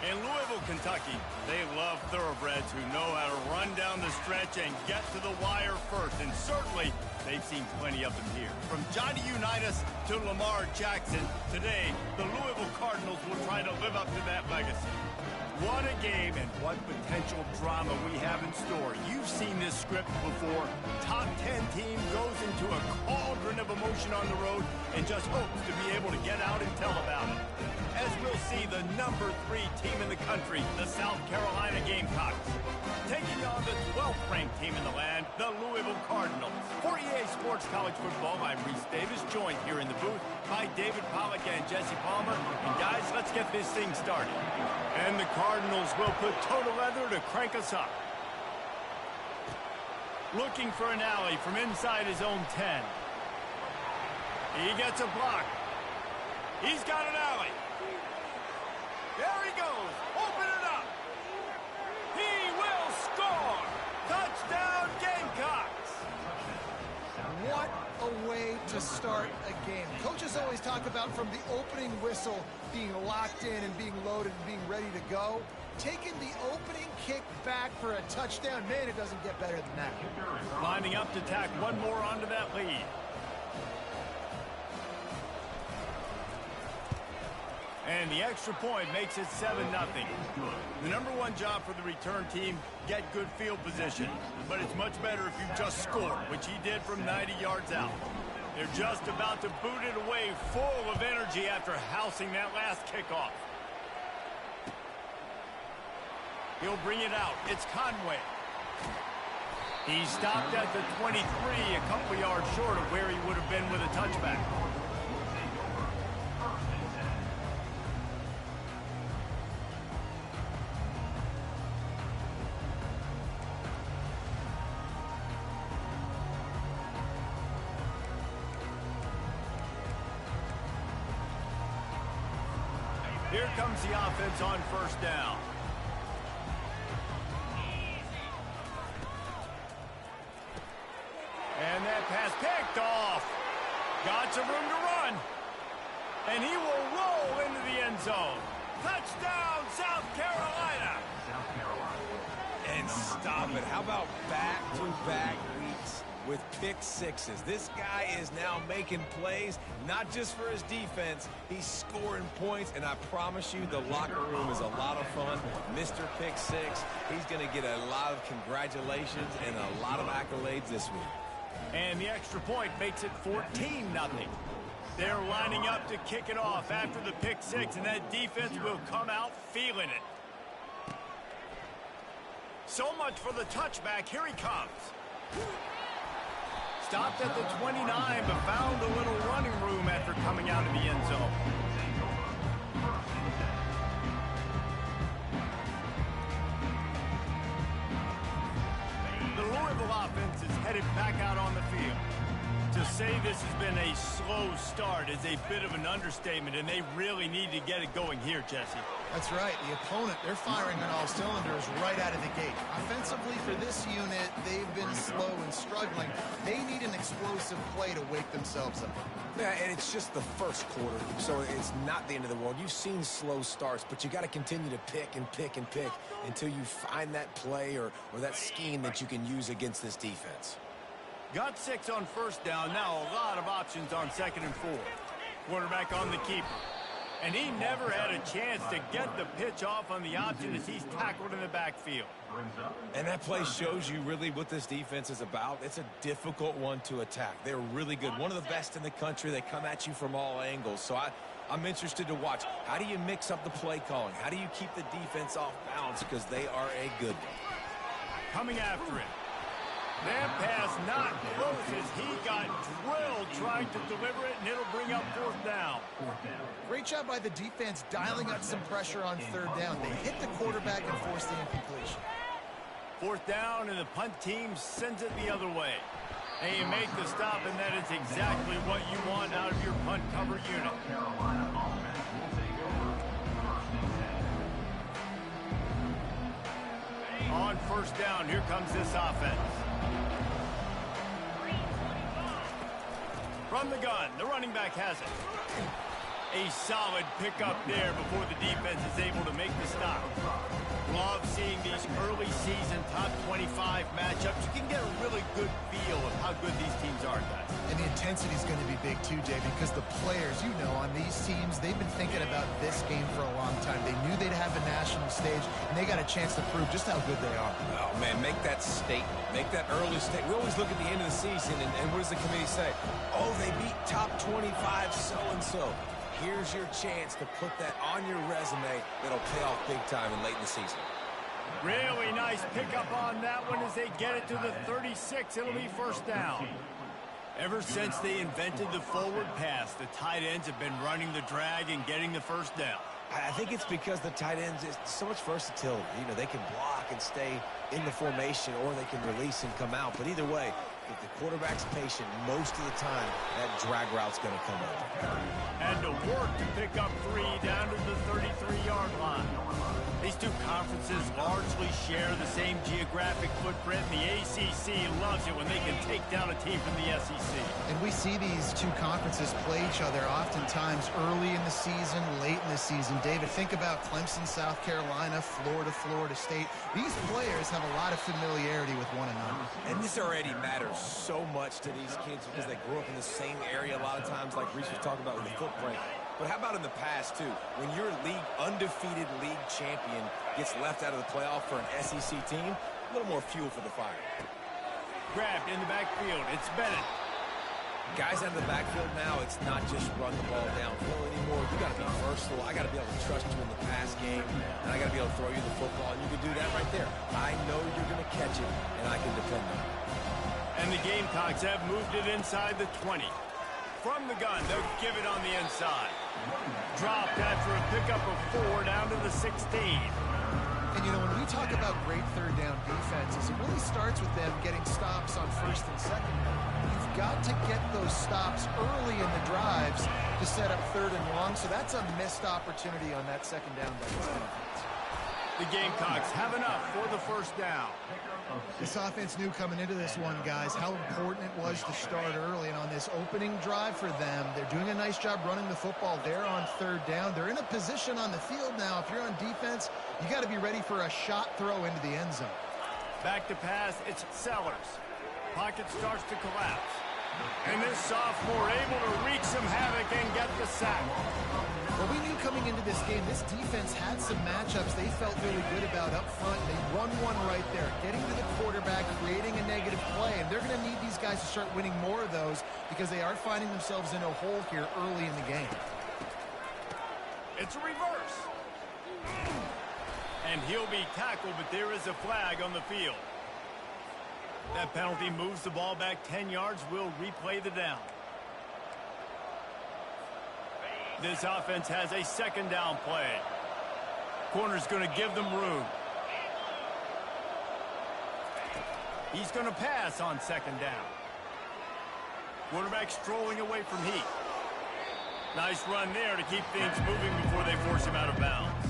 In Louisville, Kentucky, they love thoroughbreds who know how to run down the stretch and get to the wire first. And certainly, they've seen plenty of them here. From Johnny Unitas to Lamar Jackson, today, the Louisville Cardinals will try to live up to that legacy. What a game and what potential drama we have in store. You've seen this script before. Top 10 team goes into a cauldron of emotion on the road and just hopes to be able to get out and tell about it. As we'll see the number 3 team in the country, the South Carolina Gamecocks, taking on the 12th ranked team in the land, the Louisville Cardinals. For EA Sports College Football, I'm Reese Davis, joined here in the booth by David Pollack and Jesse Palmer. And guys, let's get this thing started. And the Cardinals will put toe to leather to crank us up. Looking for an alley from inside his own 10. He gets a block. He's got an alley. There he goes. Open it up. He will score. Touchdown, Gamecocks. What a way to start a game. Coaches always talk about from the opening whistle being locked in and being loaded and being ready to go. Taking the opening kick back for a touchdown, man, it doesn't get better than that. Lining up to tack one more onto that lead. And the extra point makes it 7-0. The number one job for the return team, get good field position. But it's much better if you just score, which he did from 90 yards out. They're just about to boot it away full of energy after housing that last kickoff. He'll bring it out. It's Conway. He stopped at the 23, a couple yards short of where he would have been with a touchback. Here comes the offense on first down. And that pass picked off. Got some room to run. And he will roll into the end zone. Touchdown, South Carolina. And stop it. How about back-to-back weeks with pick sixes? This guy is now making plays, not just for his defense. He's scoring points, and I promise you the locker room is a lot of fun. Mr. Pick Six, he's going to get a lot of congratulations and a lot of accolades this week. And the extra point makes it 14-0. They're lining up to kick it off after the pick six, and that defense will come out feeling it. So much for the touchback. Here he comes. Stopped at the 29, but found a little running room after coming out of the end zone. The Louisville offense is headed back out on the field. To say this has been a slow start is a bit of an understatement, and they really need to get it going here, Jesse. That's right. The opponent, they're firing on all cylinders right out of the gate. Offensively, for this unit, they've been slow and struggling. They need an explosive play to wake themselves up. Yeah, and it's just the first quarter, so it's not the end of the world. You've seen slow starts, but you got to continue to pick and pick and pick until you find that play or that scheme that you can use against this defense. Got 6 on first down. Now a lot of options on 2nd and 4. Quarterback on the keeper. And he never had a chance to get the pitch off on the option as he's tackled in the backfield. And that play shows you really what this defense is about. It's a difficult one to attack. They're really good. One of the best in the country. They come at you from all angles. So I'm interested to watch. How do you mix up the play calling? How do you keep the defense off balance? Because they are a good one. Coming after it. That pass not close as he got drilled trying to deliver it, and it'll bring up 4th down. Great job by the defense dialing up some pressure on 3rd down. They hit the quarterback and forced the incompletion. 4th down, and the punt team sends it the other way. And you make the stop, and that is exactly what you want out of your punt cover unit. On 1st down, here comes this offense. From the gun, the running back has it. A solid pickup there before the defense is able to make the stop. Love seeing these early season top 25 matchups. You can get a really good feel of how good these teams are, guys. And the intensity is going to be big too, Jay, because the players, you know, on these teams, they've been thinking about this game for a long time. They knew they'd have a national stage, and they got a chance to prove just how good they are. Oh, man, make that statement. Make that early statement. We always look at the end of the season, and what does the committee say? Oh, they beat top 25 so-and-so. Here's your chance to put that on your resume that'll pay off big time and late in the season. Really nice pickup on that one as they get it to the 36. It'll be first down. Ever since they invented the forward pass, the tight ends have been running the drag and getting the first down. I think it's because the tight ends is so much versatility. You know, they can block and stay in the formation, or they can release and come out. But either way, if the quarterback's patient, most of the time, that drag route's going to come up. And to work to pick up 3 down to the 33-yard line. These two conferences largely share the same geographic footprint. The ACC loves it when they can take down a team from the SEC. And we see these two conferences play each other oftentimes early in the season, late in the season. David, think about Clemson, South Carolina, Florida, Florida State. These players have a lot of familiarity with one another. And this already matters so much to these kids because they grew up in the same area a lot of times, like Reese was talking about with the footprint. But how about in the past, too? When your undefeated league champion gets left out of the playoff for an SEC team, a little more fuel for the fire. Grabbed in the backfield. It's Bennett. Guys out of the backfield now, it's not just run the ball downhill anymore. You got to be versatile. I got to be able to trust you in the pass game, and I got to be able to throw you the football, and you can do that right there. I know you're going to catch it, and I can depend on it. And the Gamecocks have moved it inside the 20. From the gun, they'll give it on the inside. Dropped after a pickup of 4 down to the 16. And, you know, when we talk about great third down defenses, it really starts with them getting stops on first and second down. You've got to get those stops early in the drives to set up third and long, so that's a missed opportunity on that second down by this defense. The Gamecocks have enough for the first down. This offense knew coming into this one, guys, how important it was to start early. And on this opening drive for them, they're doing a nice job running the football. They're on third down. They're in a position on the field now. If you're on defense, you got to be ready for a shot throw into the end zone. Back to pass, it's Sellers. Pocket starts to collapse. And this sophomore able to wreak some havoc and get the sack. Well, we knew coming into this game, this defense had some matchups they felt really good about up front. They run one right there, getting to the quarterback, creating a negative play. And they're going to need these guys to start winning more of those because they are finding themselves in a hole here early in the game. It's a reverse. And he'll be tackled, but there is a flag on the field. That penalty moves the ball back 10 yards. We'll replay the down. This offense has a second down play. Corner's going to give them room. He's going to pass on second down. Quarterback strolling away from Heath. Nice run there to keep things moving before they force him out of bounds.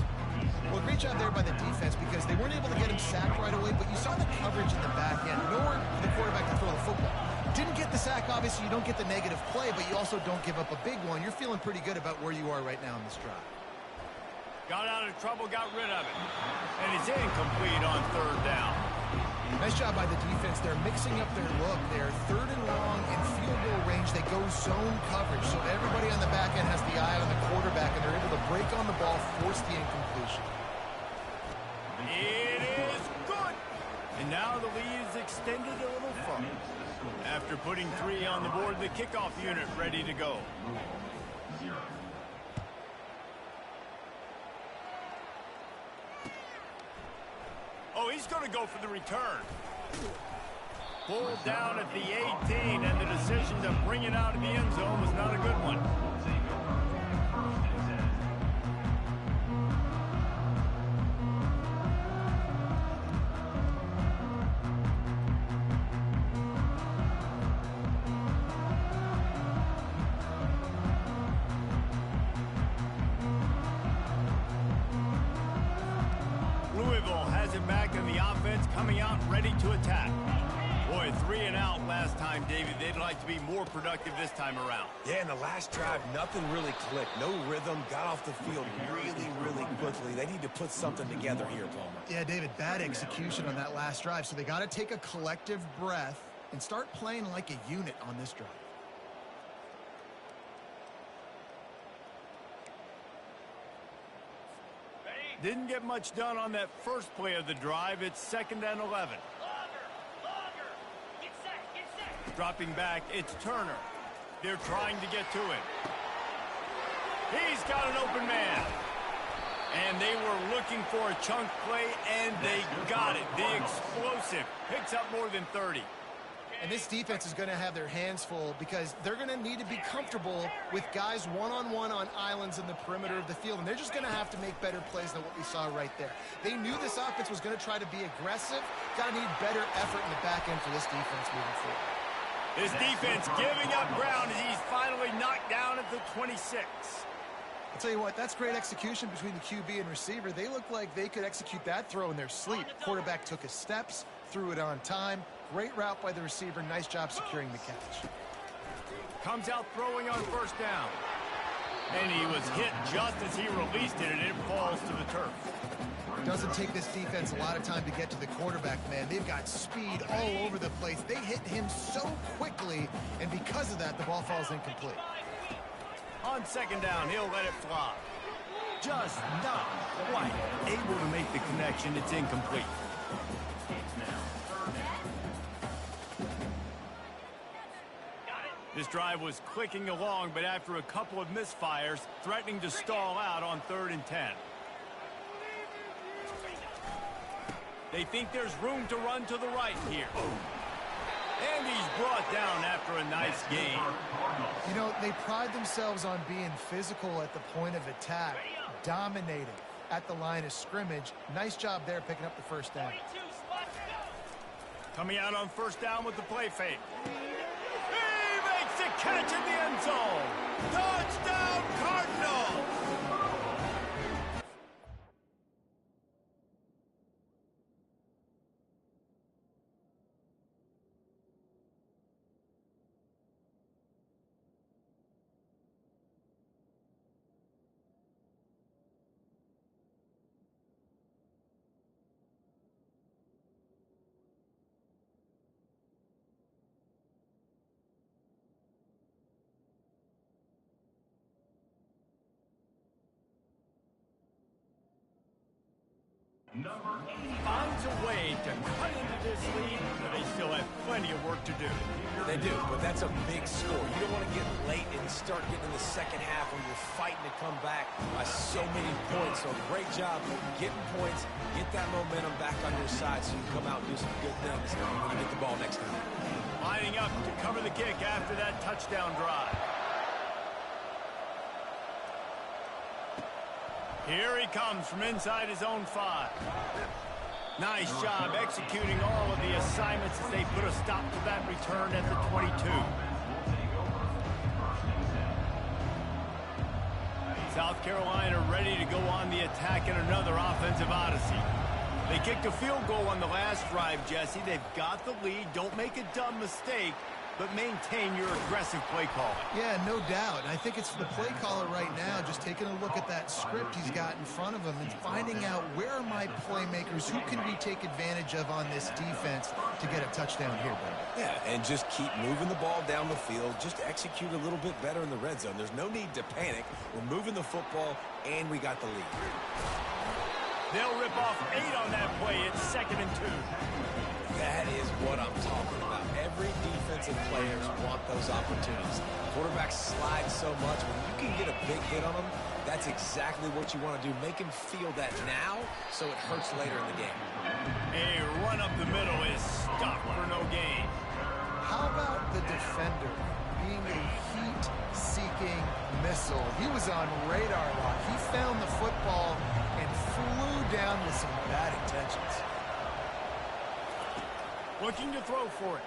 Well, great job there by the defense because they weren't able to get him sacked right away, but you saw the coverage in the back end. Nowhere for the quarterback to throw the football. Didn't get the sack, obviously. You don't get the negative play, but you also don't give up a big one. You're feeling pretty good about where you are right now in this drive. Got out of trouble, got rid of it. And it's incomplete on third down. Nice job by the defense. They're mixing up their look. They're third and long in field goal range. They go zone coverage, so everybody on the back end has the eye on the quarterback, and they're able to break on the ball, force the incompletion. It is good. And now the lead is extended a little further. After putting 3 on the board, the kickoff unit ready to go. Oh, he's going to go for the return. Pulled down at the 18, and the decision to bring it out of the end zone was not a good one. Louisville has it back, and the offense coming out ready to attack. Boy, 3 and out last time, David. They'd like to be more productive this time around. Yeah, in the last drive, nothing really clicked. No rhythm, got off the field really, really quickly. They need to put something together here, Palmer. Yeah, David, bad execution on that last drive, so they got to take a collective breath and start playing like a unit on this drive. Didn't get much done on that first play of the drive. It's 2nd and 11. Dropping back, it's Turner. They're trying to get to him. He's got an open man. And they were looking for a chunk play, and they got it. The explosive picks up more than 30. And this defense is going to have their hands full because they're going to need to be comfortable with guys one-on-one on islands in the perimeter of the field. And they're just going to have to make better plays than what we saw right there. They knew this offense was going to try to be aggressive. Got to need better effort in the back end for this defense moving forward. This defense giving up ground as he's finally knocked down at the 26. I'll tell you what, that's great execution between the QB and receiver. They look like they could execute that throw in their sleep. Quarterback took his steps, threw it on time. Great route by the receiver. Nice job securing the catch. Comes out throwing on 1st down. And he was hit just as he released it, and it falls to the turf. It doesn't take this defense a lot of time to get to the quarterback, man. They've got speed all over the place. They hit him so quickly, and because of that, the ball falls incomplete. On 2nd down, he'll let it fly. Just not quite able to make the connection. It's incomplete. This drive was clicking along, but after a couple of misfires, threatening to stall out on 3rd and 10. They think there's room to run to the right here. And he's brought down after a nice gain. You know, they pride themselves on being physical at the point of attack, dominating at the line of scrimmage. Nice job there picking up the 1st down. Coming out on 1st down with the play fake. He makes the catch in the end zone. Touchdown, Cardinals! Finds a way to cut into this lead, but they still have plenty of work to do. They do, but that's a big score. You don't want to get late and start getting in the 2nd half where you're fighting to come back by so many points. So great job getting points, get that momentum back on your side so you can come out and do some good things when you get the ball next time. Lining up to cover the kick after that touchdown drive. Here he comes from inside his own 5. Nice job executing all of the assignments as they put a stop to that return at the 22. South Carolina ready to go on the attack in another offensive odyssey. They kicked a field goal on the last drive, Jesse. They've got the lead. Don't make a dumb mistake, but maintain your aggressive play calling. Yeah, no doubt. And I think it's the play caller right now just taking a look at that script he's got in front of him and finding out where are my playmakers, who can we take advantage of on this defense to get a touchdown here, buddy. Yeah, and just keep moving the ball down the field. Just execute a little bit better in the red zone. There's no need to panic. We're moving the football, and we got the lead. They'll rip off 8 on that play. It's 2nd and 2. That is what I'm talking about. Every defensive players want those opportunities. Quarterbacks slide so much. When you can get a big hit on them, that's exactly what you want to do. Make him feel that now so it hurts later in the game. A run up the middle is stopped for no gain. How about the defender being a heat-seeking missile? He was on radar lock. He found the football and flew down with some bad intentions. Looking to throw for it.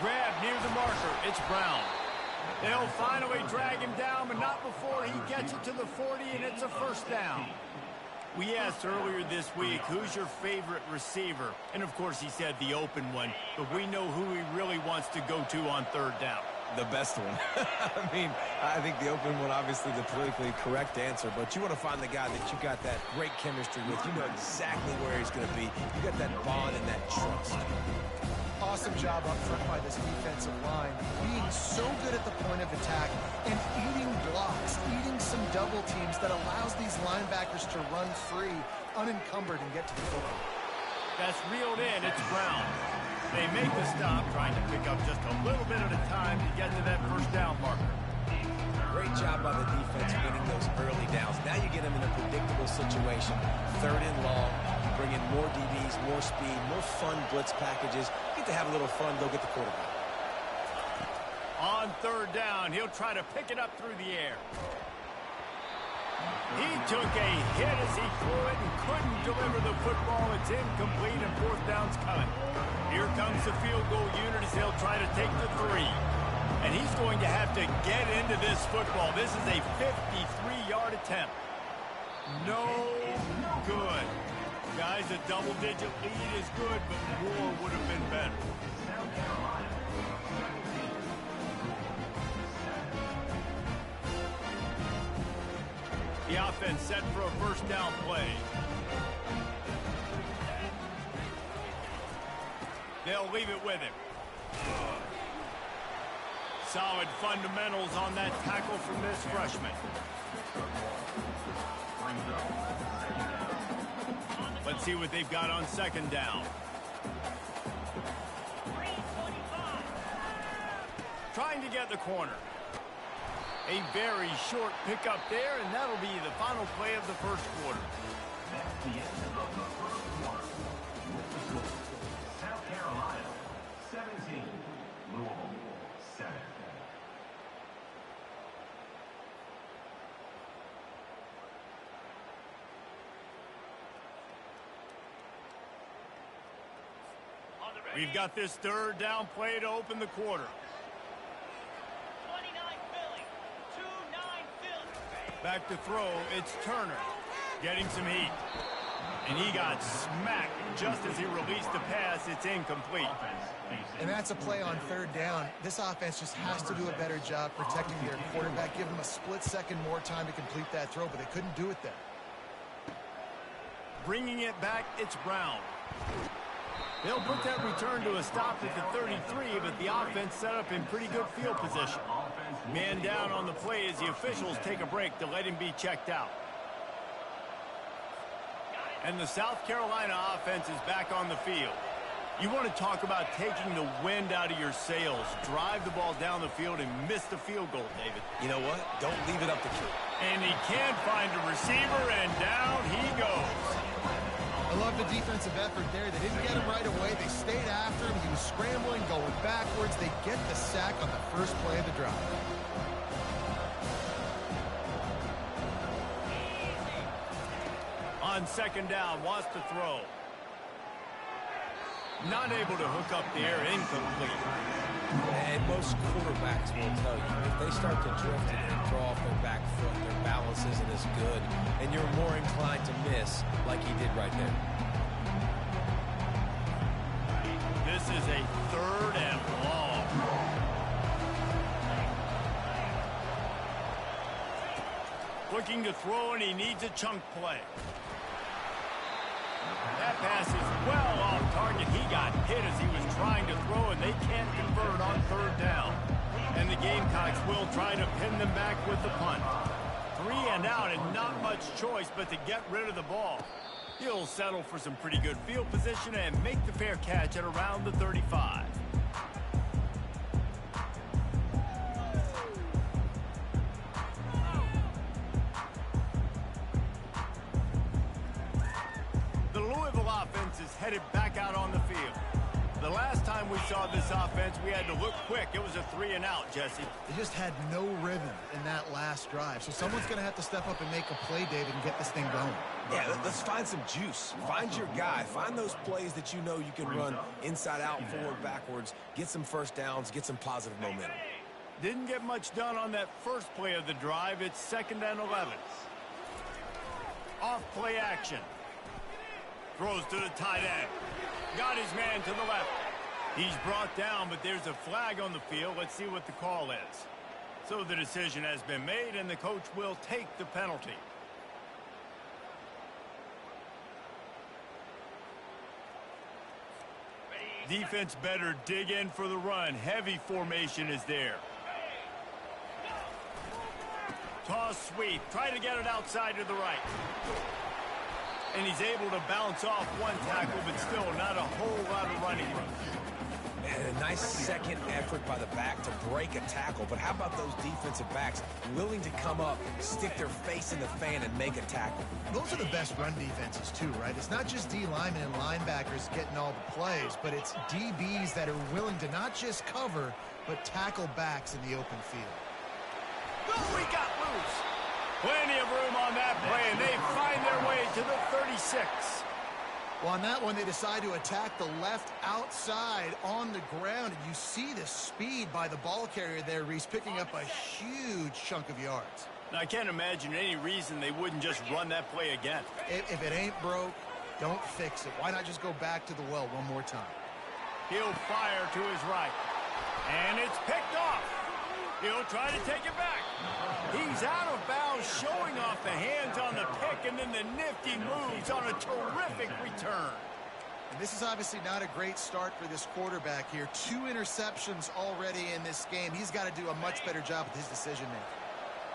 Grab near the marker. It's Brown. They'll finally drag him down, but not before he gets it to the 40, and it's a 1st down. We asked earlier this week, who's your favorite receiver? And, of course, he said the open one. But we know who he really wants to go to on third down. The best one. I mean, I think the open one, obviously the politically correct answer, but you want to find the guy that you got that great chemistry with. You know exactly where he's going to be. You got that bond and that trust. Awesome job up front by this defensive line, being so good at the point of attack and eating blocks, eating some double teams that allows these linebackers to run free, unencumbered, and get to the football. That's reeled in. It's Brown. They make the stop, trying to pick up just a little bit at a time to get to that first down marker. Great job by the defense winning those early downs. Now you get them in a predictable situation. Third and long. You bring in more DBs, more speed, more fun blitz packages. You get to have a little fun, go get the quarterback. On third down, he'll try to pick it up through the air. He took a hit as he threw it and couldn't deliver the football. It's incomplete and fourth down's coming. Here comes the field goal unit as he'll try to take the 3. And he's going to have to get into this football. This is a 53-yard attempt. No good. Guys, a double-digit lead is good, but more would have been better. The offense set for a first down play. They'll leave it with him. Solid fundamentals on that tackle from this freshman. Let's see what they've got on second down. Trying to get the corner. A very short pickup there, and that'll be the final play of the first quarter. That's the end of the first quarter. With the score, South Carolina 17, Louisville 7. We've got this third down play to open the quarter. Back to throw, it's Turner. Getting some heat. And he got smacked just as he released the pass. It's incomplete. And that's a play on third down. This offense just has to do a better job protecting their quarterback, give him a split second more time to complete that throw, but they couldn't do it there. Bringing it back, it's Brown. They'll put that return to a stop at the 33, but the offense set up in pretty good field position. Man down on the play as the officials take a break to let him be checked out. And the South Carolina offense is back on the field. You want to talk about taking the wind out of your sails. Drive the ball down the field and miss the field goal, David. You know what? Don't leave it up to Q. And he can't find a receiver, and down he goes. I love the defensive effort there. They didn't get him right away. They stayed after him. He was scrambling, going backwards. They get the sack on the first play of the drive. On second down, wants to throw. Not able to hook up the air, incomplete. And most quarterbacks will tell you, if they start to drift and throw off their back foot, their balance isn't as good, and you're more inclined to miss like he did right there. This is a third and long. Looking to throw, and he needs a chunk play. That pass is well off target. He got hit as he was trying to throw, and they can't convert on third down. And the Gamecocks will try to pin them back with the punt. 3 and out, and not much choice but to get rid of the ball. He'll settle for some pretty good field position and make the fair catch at around the 35. The Louisville offense is headed back out on the field. The last time we saw this offense, we had to look quick. It was a 3 and out, Jesse. They just had no rhythm in that last drive. So someone's going to have to step up and make a play, David, and get this thing going. Yeah, let's find some juice. Find your guy. Find those plays that you know you can run inside out, forward, backwards. Get some first downs. Get some positive momentum. Didn't get much done on that first play of the drive. It's 2nd and 11. Off play action. Throws to the tight end. Got his man to the left. He's brought down, but there's a flag on the field. Let's see what the call is. So the decision has been made, and the coach will take the penalty. Defense better dig in for the run. Heavy formation is there. Toss sweep. Try to get it outside to the right. And he's able to bounce off one tackle, but still not a whole lot of running room. And a nice second effort by the back to break a tackle. But how about those defensive backs willing to come up, stick their face in the fan, and make a tackle? Those are the best run defenses, too, right? It's not just D linemen and linebackers getting all the plays, but it's DBs that are willing to not just cover, but tackle backs in the open field. Oh, we got loose. Plenty of room on that play, and they find their way to the 36. Well, on that one, they decide to attack the left outside on the ground, and you see the speed by the ball carrier there, Reese, picking up a huge chunk of yards. Now, I can't imagine any reason they wouldn't just run that play again. If it ain't broke, don't fix it. Why not just go back to the well one more time? He'll fire to his right, and it's picked off. He'll try to take it back. He's out of bounds, showing off the hands on the pick, and then the nifty moves on a terrific return. And this is obviously not a great start for this quarterback here. 2 interceptions already in this game. He's got to do a much better job with his decision-making.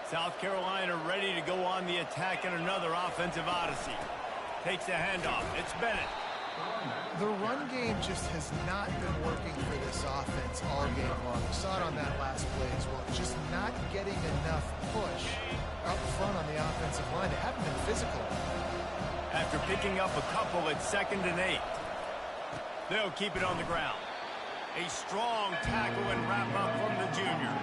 South Carolina ready to go on the attack in another offensive odyssey. Takes the handoff. It's Bennett. The run game just has not been working for this offense all game long. We saw it on that last play as well. Just not getting enough push up front on the offensive line. They haven't been physical. After picking up a couple at 2nd and 8. They'll keep it on the ground. A strong tackle and wrap up from the junior.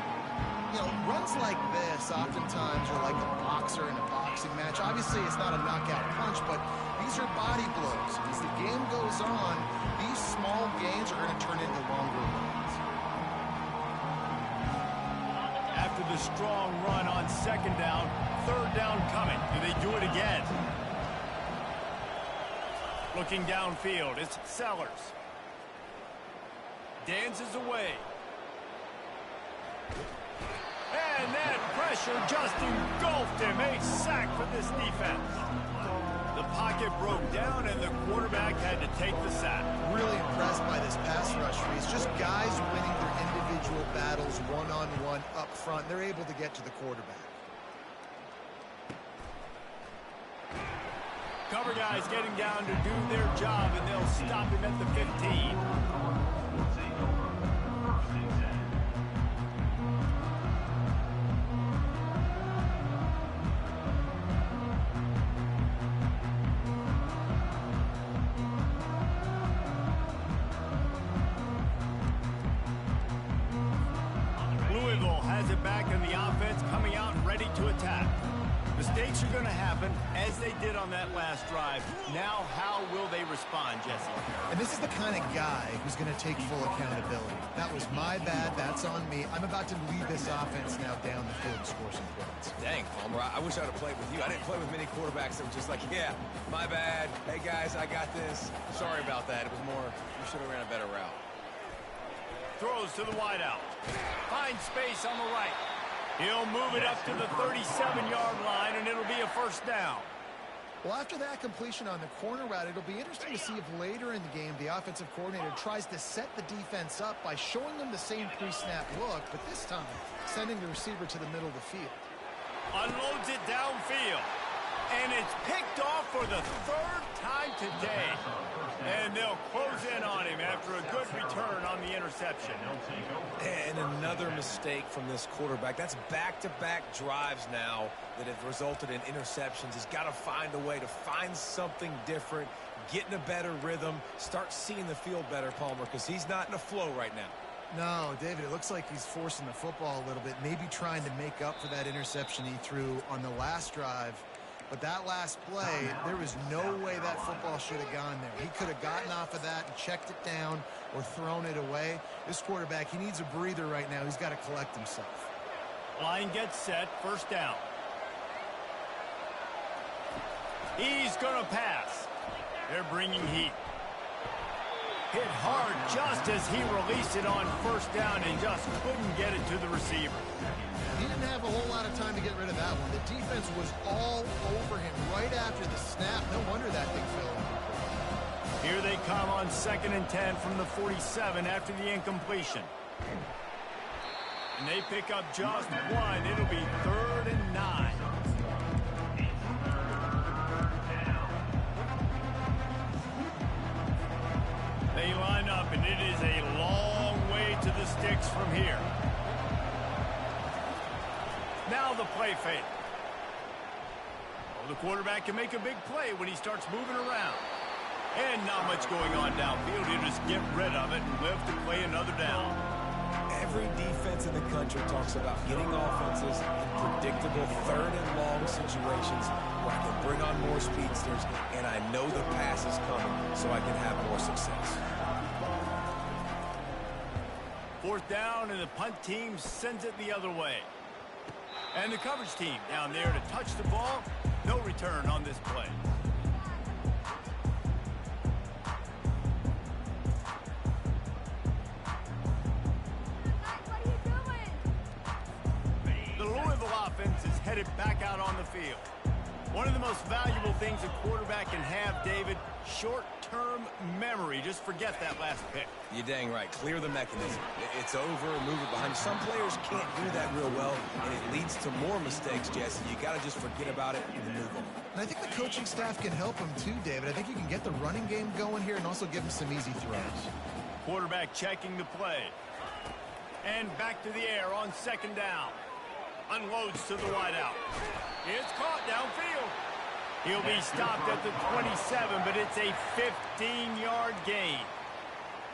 You know, runs like this oftentimes are like a boxer in a boxing match. Obviously, it's not a knockout punch, but these are body blows. As the game goes on, these small gains are going to turn into longer runs. After the strong run on 2nd down, 3rd down coming. Do they do it again? Looking downfield, it's Sellers. Dances away. And that pressure just engulfed him. A sack for this defense. The pocket broke down, and the quarterback had to take the sack. Really impressed by this pass rush, Reese. Just guys winning their individual battles one-on-one up front. They're able to get to the quarterback. Cover guys getting down to do their job, and they'll stop him at the 15. Louisville has it back in the offense, coming out ready to attack. Mistakes are going to happen, as they did on that last drive. Now, how will they respond, Jesse? And this is the kind of guy who's going to take full accountability. That was my bad. That's on me. I'm about to lead this offense now down the field and score some points. Dang, Palmer, I wish I would have played with you. I didn't play with many quarterbacks that were just like, yeah, my bad. Hey, guys, I got this. Sorry about that. It was more, we should have ran a better route. Throws to the wideout. Finds space on the right. He'll move it up to the 37-yard line, and it'll be a 1st down. Well, after that completion on the corner route, it'll be interesting to see if later in the game the offensive coordinator tries to set the defense up by showing them the same pre-snap look, but this time sending the receiver to the middle of the field. Unloads it downfield. And it's picked off for the 3rd time today. And they'll close in on him after a good return on the interception. And another mistake from this quarterback. That's back-to-back drives now that have resulted in interceptions. He's got to find a way to find something different, get in a better rhythm, start seeing the field better, Palmer, because he's not in a flow right now. No, David, it looks like he's forcing the football a little bit, maybe trying to make up for that interception he threw on the last drive. But that last play, there was no way that football should have gone there. He could have gotten off of that and checked it down or thrown it away. This quarterback, he needs a breather right now. He's got to collect himself. Line gets set, 1st down. He's going to pass. They're bringing heat. Hit hard just as he released it on first down and just couldn't get it to the receiver. He didn't have a whole lot of time to get rid of that one. The defense was all over him right after the snap. No wonder that thing fell. Here they come on 2nd and 10 from the 47 after the incompletion. And they pick up just one. It'll be 3rd and 9. They line up, and it is a long way to the sticks from here. Now the play fake. Oh, the quarterback can make a big play when he starts moving around. And not much going on downfield. He'll just get rid of it and live to play another down. Every defense in the country talks about getting offenses in predictable 3rd and long situations where I can bring on more speedsters and I know the pass is coming so I can have more success. 4th down, and the punt team sends it the other way. And the coverage team down there to touch the ball. No return on this play. The Louisville offense is headed back out on the field. One of the most valuable things a quarterback can have, David, short-term memory. Just forget that last pick. You're dang right. Clear the mechanism. It's over, move it behind. Some players can't do that real well, and it leads to more mistakes, Jesse. You got to just forget about it and move on. And I think the coaching staff can help him too, David. I think you can get the running game going here and also give him some easy throws. Quarterback checking the play. And back to the air on 2nd down. Unloads to the wideout. It's caught downfield. He'll be stopped at the 27, but it's a 15-yard gain.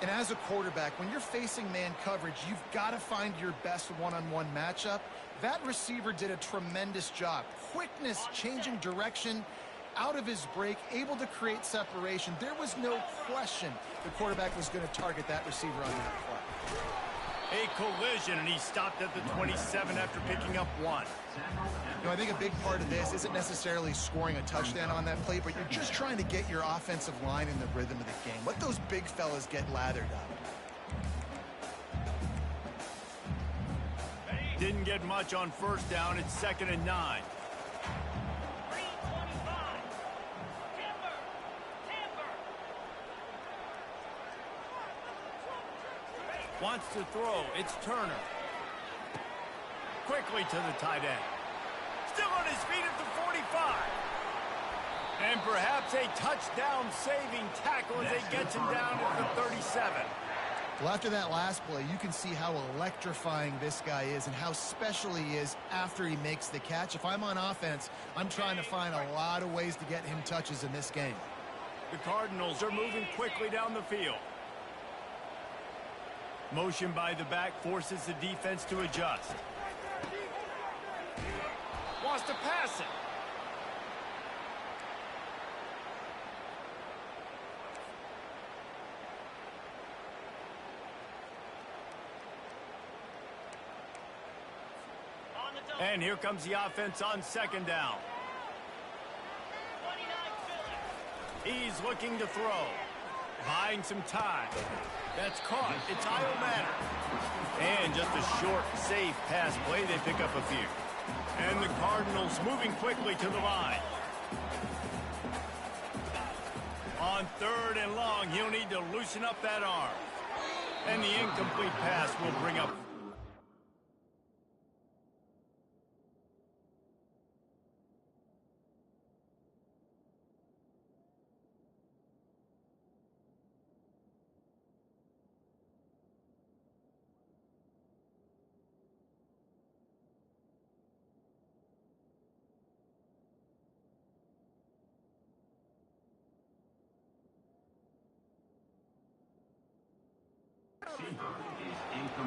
And as a quarterback, when you're facing man coverage, you've got to find your best one-on-one matchup. That receiver did a tremendous job. Quickness, changing direction, out of his break, able to create separation. There was no question the quarterback was going to target that receiver on that play. A collision, and he stopped at the 27 after picking up 1. You know, I think a big part of this isn't necessarily scoring a touchdown on that play, but you're just trying to get your offensive line in the rhythm of the game. Let those big fellas get lathered up. Didn't get much on 1st down. It's 2nd and 9. Wants to throw. It's Turner. Quickly to the tight end. Still on his feet at the 45. And perhaps a touchdown-saving tackle as he gets him down at the 37. Well, after that last play, you can see how electrifying this guy is and how special he is after he makes the catch. If I'm on offense, I'm trying to find a lot of ways to get him touches in this game. The Cardinals are moving quickly down the field. Motion by the back forces the defense to adjust. Wants to pass it. And here comes the offense on 2nd down. He's looking to throw. Buying some time. That's caught. It's Io Manor. And just a short, safe pass play. They pick up a few. And the Cardinals moving quickly to the line. On 3rd and long, he'll need to loosen up that arm. And the incomplete pass will bring up.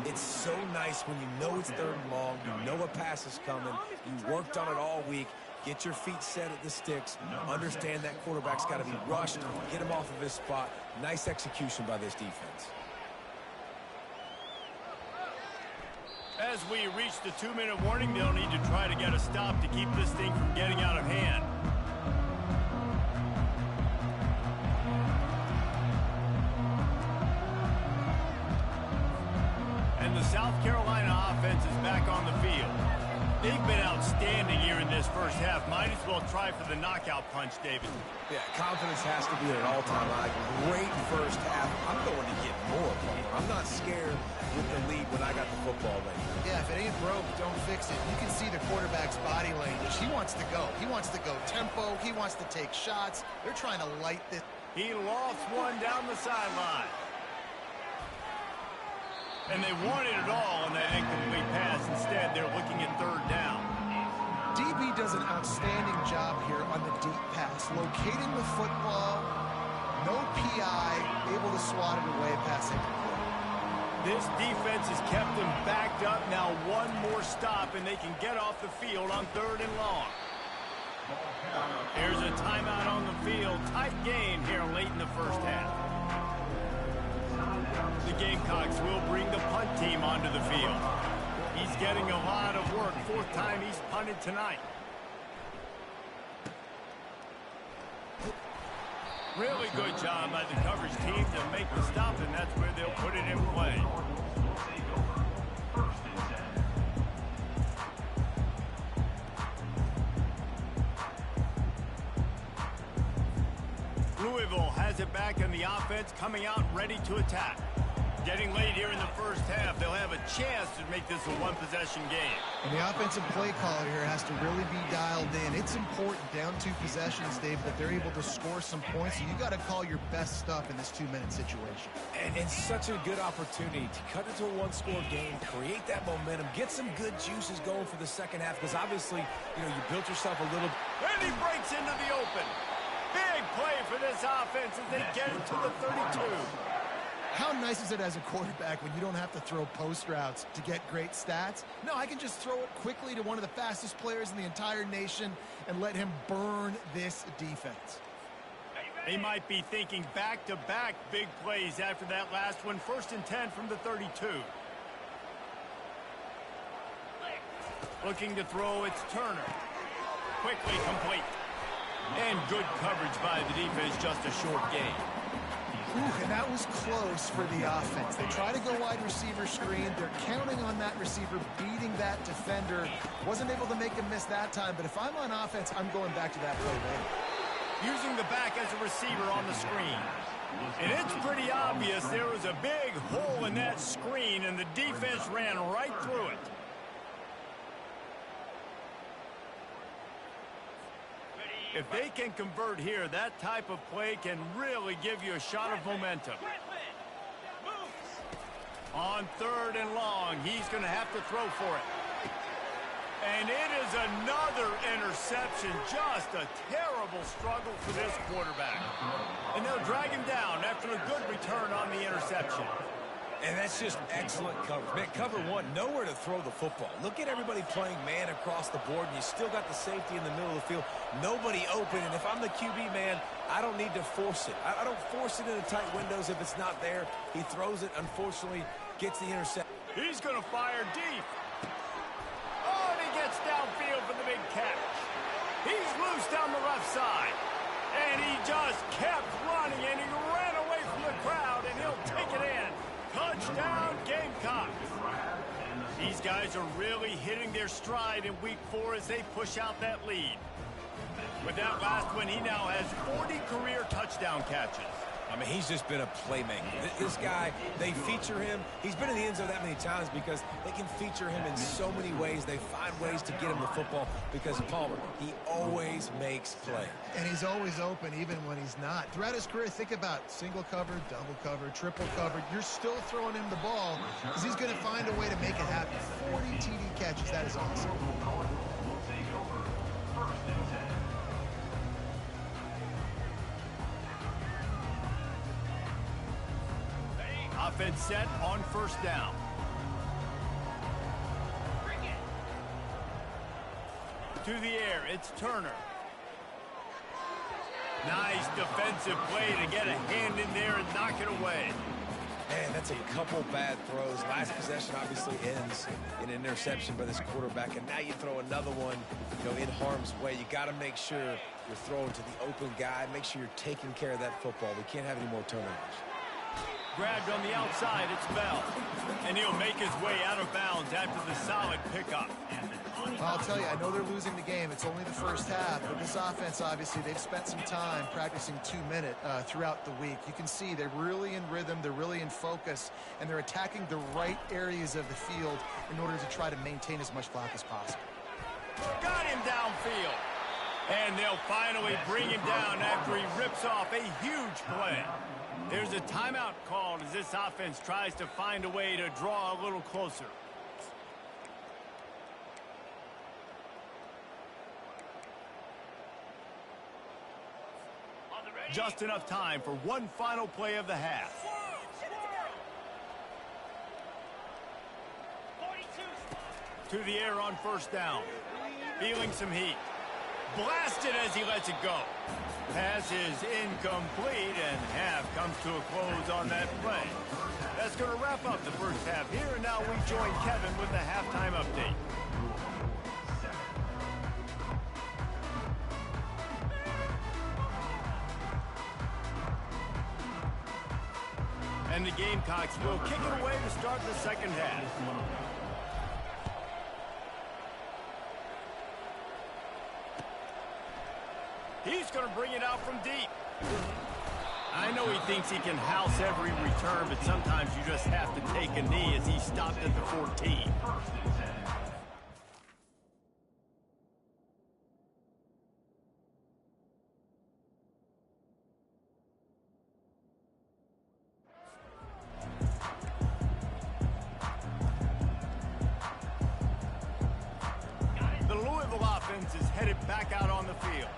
It's so nice when you know it's 3rd and long, you know a pass is coming, you worked on it all week, get your feet set at the sticks, understand that quarterback's got to be rushed, get him off of his spot. Nice execution by this defense. As we reach the 2-minute warning, they'll need to try to get a stop to keep this thing from getting out of hand. the South Carolina offense is back on the field. They've been outstanding here in this first half. Might as well try for the knockout punch, David. Yeah, confidence has to be at an all-time high. Great first half. I'm going to get more. I'm not scared with the lead when I got the football late. Yeah, if it ain't broke, don't fix it. You can see the quarterback's body language. He wants to go. He wants to go tempo. He wants to take shots. They're trying to light this. He lost one down the sideline. And they wanted it all on that incomplete pass. Instead, they're looking at third down. DB does an outstanding job here on the deep pass. Locating the football, no PI, able to swat it away past incomplete. This defense has kept them backed up. Now one more stop, and they can get off the field on third and long. Here's a timeout on the field. Tight game here late in the first half. The Gamecocks will bring the punt team onto the field. He's getting a lot of work. Fourth time he's punted tonight. Really good job by the coverage team to make the stop, and that's where they'll put it in play. Louisville has it back in the offense, coming out ready to attack. Getting late here in the first half, they'll have a chance to make this a one-possession game. And the offensive play caller here has to really be dialed in. It's important, down 2 possessions, Dave, that they're able to score some points. So you got to call your best stuff in this 2-minute situation. And it's such a good opportunity to cut into a one-score game, create that momentum, get some good juices going for the second half, because obviously, you built yourself a little. And he breaks into the open. Big play for this offense as they get it to the 32. How nice is it as a quarterback when you don't have to throw post routes to get great stats? No, I can just throw it quickly to one of the fastest players in the entire nation and let him burn this defense. They might be thinking back-to-back big plays after that last one. 1st and 10 from the 32. Looking to throw, it's Turner. Quickly complete. And good coverage by the defense, just a short gain. And that was close for the offense. They try to go wide receiver screen. They're counting on that receiver beating that defender. Wasn't able to make him miss that time, but if I'm on offense, I'm going back to that play later. Using the back as a receiver on the screen. And it's pretty obvious there was a big hole in that screen, and the defense ran right through it. If they can convert here, that type of play can really give you a shot of momentum. On 3rd and long, he's going to have to throw for it. And it is another interception. Just a terrible struggle for this quarterback. And they'll drag him down after a good return on the interception. And that's just excellent coverage. Man, cover one, nowhere to throw the football. Look at everybody playing man across the board, and you still got the safety in the middle of the field. Nobody open, and if I'm the QB, man, I don't need to force it. I don't force it into tight windows if it's not there. He throws it, unfortunately, gets the interception. He's going to fire deep. Oh, and he gets downfield for the big catch. He's loose down the left side. And he just kept running, and he ran away from the crowd, and he'll take it in. Touchdown, Gamecocks. These guys are really hitting their stride in week 4 as they push out that lead. With that last one, he now has 40 career touchdown catches. I mean, he's just been a playmaker. This guy, they feature him. He's been in the end zone that many times because they can feature him in so many ways. They find ways to get him the football because Palmer, he always makes plays. And he's always open even when he's not. Throughout his career, think about single covered, double covered, triple covered. You're still throwing him the ball because he's going to find a way to make it happen. 40 TD catches. That is awesome. Offense set on 1st down. To the air, it's Turner. Nice defensive play to get a hand in there and knock it away. Man, that's a couple bad throws. Last possession obviously ends in an interception by this quarterback, and now you throw another one, in harm's way. You got to make sure you're throwing to the open guy. Make sure you're taking care of that football. We can't have any more turnovers. grabbed on the outside. It's Bell. And he'll make his way out of bounds after the solid pickup. Well, I'll tell you, I know they're losing the game. It's only the first half, but this offense, obviously, they've spent some time practicing 2-minute throughout the week. You can see they're really in rhythm, they're really in focus, and they're attacking the right areas of the field in order to try to maintain as much clock as possible. Got him downfield. And they'll finally bring him down after he rips off a huge play. There's a timeout called as this offense tries to find a way to draw a little closer. Just enough time for one final play of the half. To the air on first down. Feeling some heat. Blasted as he lets it go. Pass is incomplete, and half comes to a close on that play. That's going to wrap up the first half here, and now we join Kevin with the halftime update. And the Gamecocks will kick it away to start the second half. He's going to bring it out from deep. I know he thinks he can house every return, but sometimes you just have to take a knee as he stopped at the 14. The Louisville offense is headed back out on the field.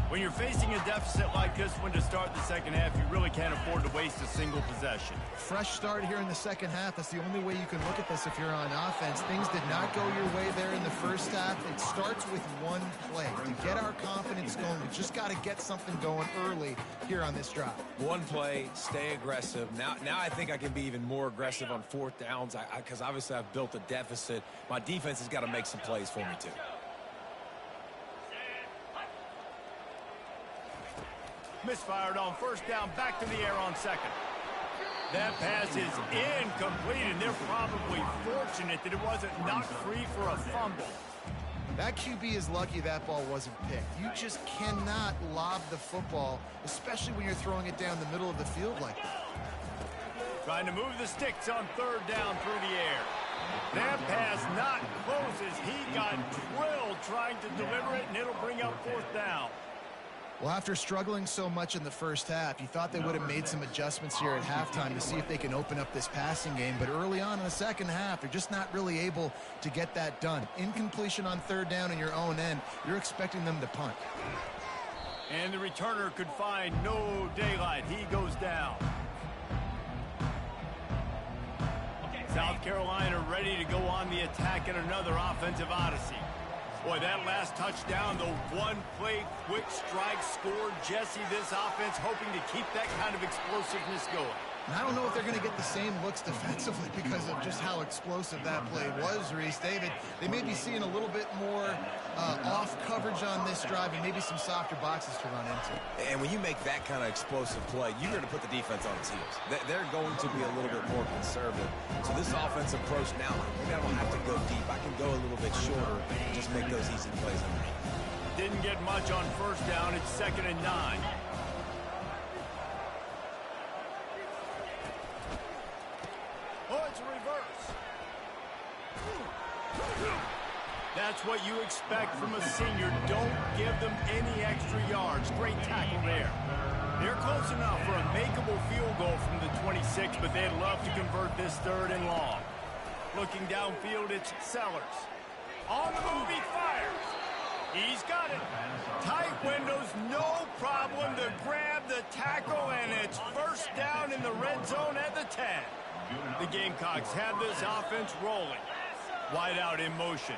When you're facing a deficit like this one to start the second half, you really can't afford to waste a single possession. Fresh start here in the second half. That's the only way you can look at this if you're on offense. Things did not go your way there in the first half. It starts with one play. To get our confidence going, we just got to get something going early here on this drive. One play, stay aggressive. Now I think I can be even more aggressive on fourth downs because obviously I've built a deficit. My defense has got to make some plays for me too. Misfired on first down, back to the air on second. That pass is incomplete, and they're probably fortunate that it wasn't knocked free for a fumble. That QB is lucky that ball wasn't picked. You just cannot lob the football, especially when you're throwing it down the middle of the field like that. Trying to move the sticks on third down through the air. That pass not close as he got drilled trying to deliver it, and it'll bring up fourth down. Well, after struggling so much in the first half, you thought they would have made some adjustments here at halftime to see if they can open up this passing game. But early on in the second half, they're just not really able to get that done. Incompletion on third down in your own end, you're expecting them to punt. And the returner could find no daylight. He goes down. South Carolina ready to go on the attack in another offensive odyssey. Boy, that last touchdown, the one-play quick strike scored. Jesse, this offense hoping to keep that kind of explosiveness going. And I don't know if they're going to get the same looks defensively because of just how explosive that play was, Reese. David, they may be seeing a little bit more off coverage on this drive and maybe some softer boxes to run into. And when you make that kind of explosive play, you're going to put the defense on its heels. They're going to be a little bit more conservative. So this offensive approach now, maybe I don't have to go deep. I can go a little bit shorter and just make those easy plays underneath. Didn't get much on first down. It's 2nd and 9. Oh, it's a reverse. That's what you expect from a senior. Don't give them any extra yards. Great tackle there. They're close enough for a makeable field goal from the 26, but they'd love to convert this 3rd and long. Looking downfield, it's Sellers. On the move, he fires. He's got it. Tight windows, no problem to grab the tackle, and it's first down in the red zone at the 10. The Gamecocks have this offense rolling. Wide out in motion.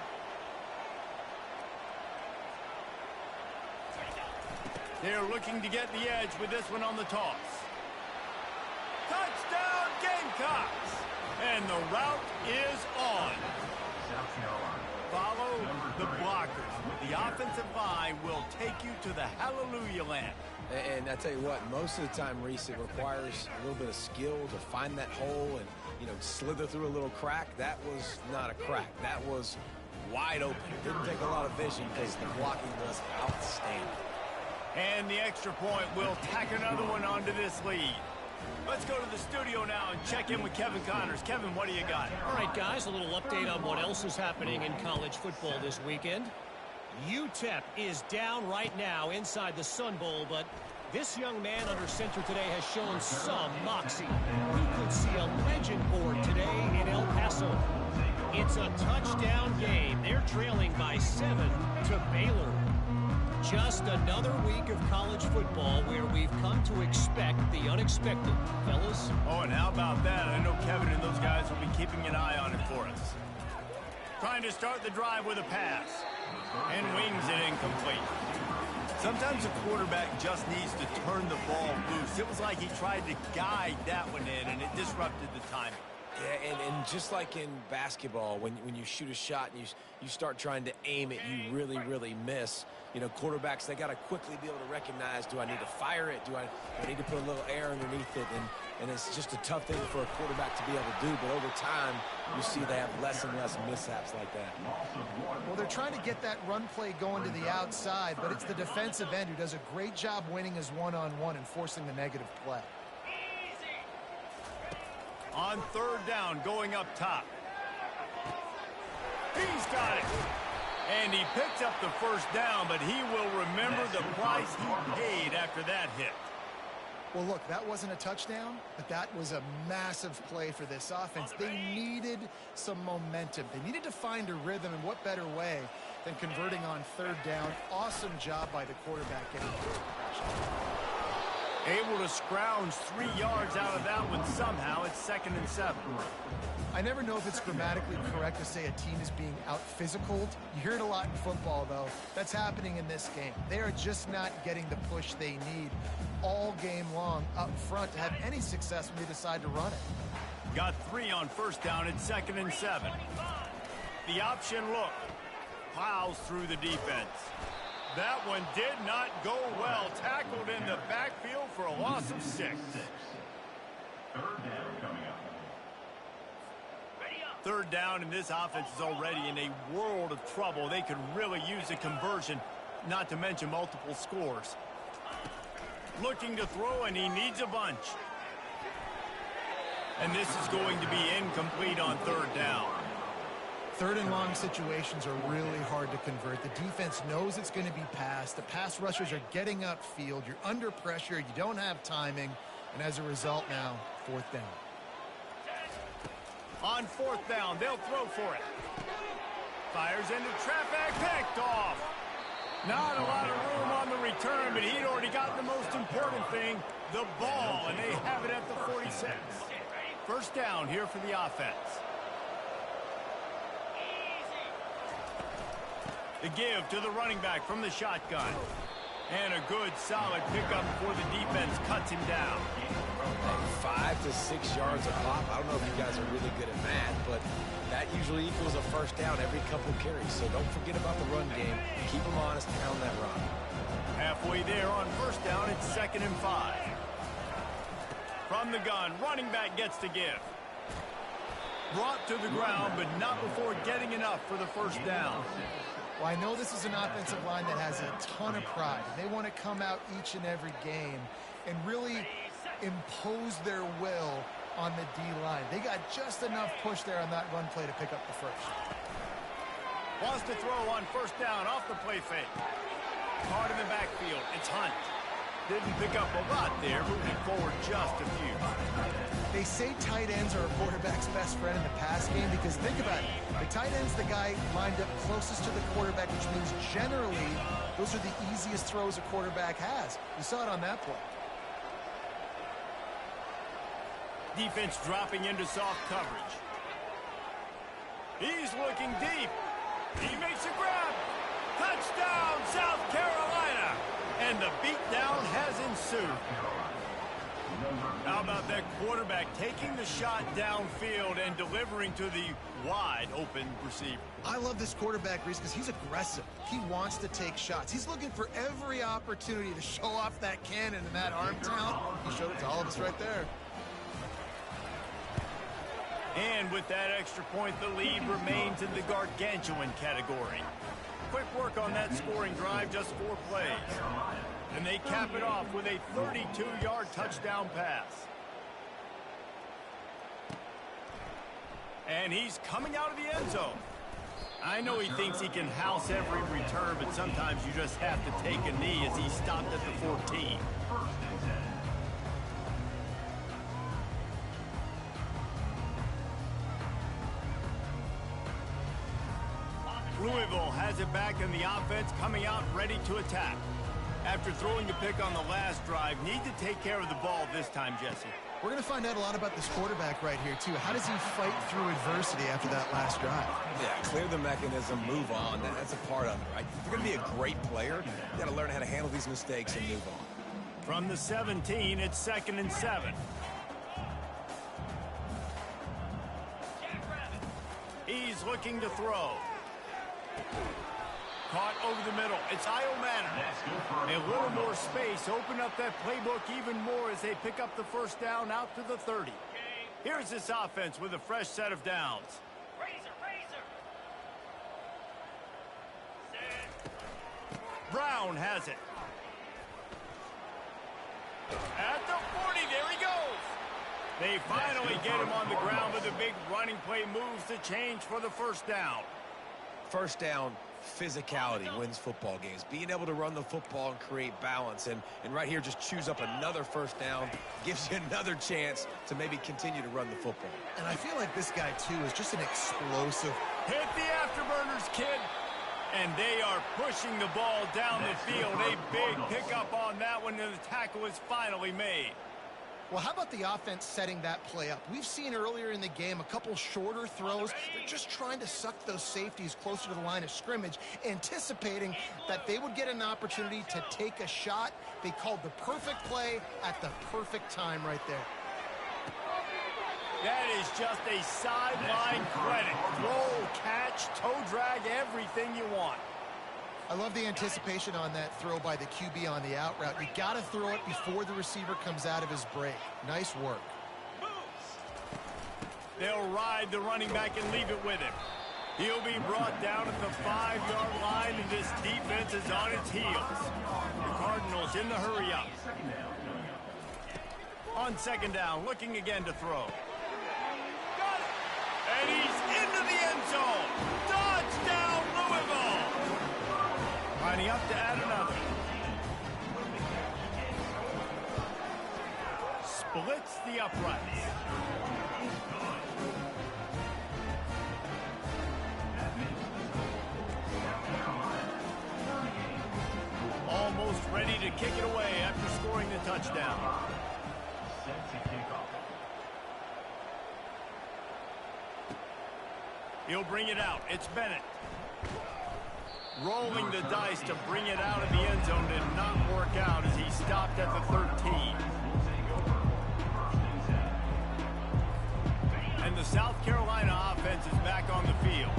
They're looking to get the edge with this one on the toss. Touchdown, Gamecocks! And the route is on. Follow the blockers. The offensive line will take you to the hallelujah land. And I tell you what, most of the time, Reese, it requires a little bit of skill to find that hole and, you know, slither through a little crack. That was not a crack. That was wide open. It didn't take a lot of vision because the blocking was outstanding. And the extra point will tack another one onto this lead. Let's go to the studio now and check in with Kevin Connors. Kevin, what do you got? All right, guys, a little update on what else is happening in college football this weekend. UTEP is down right now inside the Sun Bowl, but this young man under center today has shown some moxie. We could see a legend board today in El Paso. It's a touchdown game. They're trailing by 7 to Baylor. Just another week of college football where we've come to expect the unexpected. Fellas? Oh, and how about that? I know Kevin and those guys will be keeping an eye on it for us. Trying to start the drive with a pass. And wings it incomplete. Sometimes a quarterback just needs to turn the ball loose. It was like he tried to guide that one in, and it disrupted the timing. Yeah, and just like in basketball, when you shoot a shot and you start trying to aim it, you really miss. You know, quarterbacks, they got to quickly be able to recognize, do I need to fire it? Do I need to put a little air underneath it? And it's just a tough thing for a quarterback to be able to do. But over time, you see they have less and less mishaps like that. Well, they're trying to get that run play going to the outside, but it's the defensive end who does a great job winning his one-on-one and forcing the negative play. On third down, going up top. He's got it. And he picks up the first down, but he will remember the price he paid after that hit. Well, look, that wasn't a touchdown, but that was a massive play for this offense. They needed some momentum. They needed to find a rhythm, and what better way than converting on third down. Awesome job by the quarterback getting through. Able to scrounge 3 yards out of that one somehow. It's 2nd and 7. I never know if it's grammatically correct to say a team is being out-physicaled. You hear it a lot in football, though. That's happening in this game. They are just not getting the push they need all game long up front to have any success when they decide to run it. Got 3 on first down. It's 2nd and 7. The option look. Plows through the defense. That one did not go well. Tackled in the backfield for a loss of 6. Third down coming up. Third down, and this offense is already in a world of trouble. They could really use a conversion, not to mention multiple scores. Looking to throw, and he needs a bunch. And this is going to be incomplete on third down. Third and long situations are really hard to convert. The defense knows it's going to be passed. The pass rushers are getting upfield. You're under pressure. You don't have timing. And as a result now, fourth down. On fourth down, they'll throw for it. Fires into traffic, picked off. Not a lot of room on the return, but he'd already got the most important thing, the ball, and they have it at the 46. First down here for the offense. The give to the running back from the shotgun. And a good, solid pickup before the defense cuts him down. 5 to 6 yards a pop. I don't know if you guys are really good at math, but that usually equals a first down every couple carries. So don't forget about the run game. Keep them honest, pound that run. Halfway there on first down, it's 2nd and 5. From the gun, running back gets to give. Brought to the ground, but not before getting enough for the first down. Well, I know this is an offensive line that has a ton of pride. They want to come out each and every game and really impose their will on the D-line. They got just enough push there on that run play to pick up the first. Wants to throw on first down off the play fake. Caught in the backfield. It's Hunt. Didn't pick up a lot there, moving forward just a few. They say tight ends are a quarterback's best friend in the pass game because think about it. The tight end's the guy lined up closest to the quarterback, which means generally those are the easiest throws a quarterback has. You saw it on that play. Defense dropping into soft coverage. He's looking deep. He makes a grab. Touchdown, South Carolina. And the beatdown has ensued. How about that quarterback taking the shot downfield and delivering to the wide open receiver? I love this quarterback, Reese, because he's aggressive. He wants to take shots. He's looking for every opportunity to show off that cannon and that arm talent. He showed it to all of us right there. And with that extra point, the lead remains in the gargantuan category. Quick work on that scoring drive, just 4 plays. And they cap it off with a 32-yard touchdown pass. And he's coming out of the end zone. I know he thinks he can house every return, but sometimes you just have to take a knee as he stopped at the 14. Louisville has it back in the offense, coming out ready to attack. After throwing the pick on the last drive, need to take care of the ball this time, Jesse. We're going to find out a lot about this quarterback right here, too. How does he fight through adversity after that last drive? Yeah, clear the mechanism, move on. That's a part of it, right? If you're going to be a great player, you got to learn how to handle these mistakes and move on. From the 17, it's 2nd and 7. He's looking to throw. Caught over the middle. It's Manor. A little more space. Open up that playbook even more as they pick up the first down out to the 30. Here's this offense with a fresh set of downs. Brown has it. At the 40, there he goes. They finally get him on the ground, but the big running play moves the change for the first down. First down, physicality wins football games. Being able to run the football and create balance. And right here, just choose up another first down. Gives you another chance to maybe continue to run the football. And I feel like this guy, too, is just an explosive. Hit the afterburners, kid. And they are pushing the ball down the field. A big pickup on that one, and the tackle is finally made. Well, how about the offense setting that play up? We've seen earlier in the game a couple shorter throws. They're just trying to suck those safeties closer to the line of scrimmage, anticipating that they would get an opportunity to take a shot. They called the perfect play at the perfect time right there. That is just a sideline credit. Roll, catch, toe drag, everything you want. I love the anticipation on that throw by the QB on the out route. You got to throw it before the receiver comes out of his break. Nice work. They'll ride the running back and leave it with him. He'll be brought down at the 5-yard line, and this defense is on its heels. The Cardinals in the hurry up. On second down, looking again to throw. And he's into the end zone. Touchdown, Louisville. Lining up to add another. Splits the uprights. Almost ready to kick it away after scoring the touchdown. He'll bring it out. It's Bennett. Rolling the dice to bring it out of the end zone did not work out as he stopped at the 13. And the South Carolina offense is back on the field.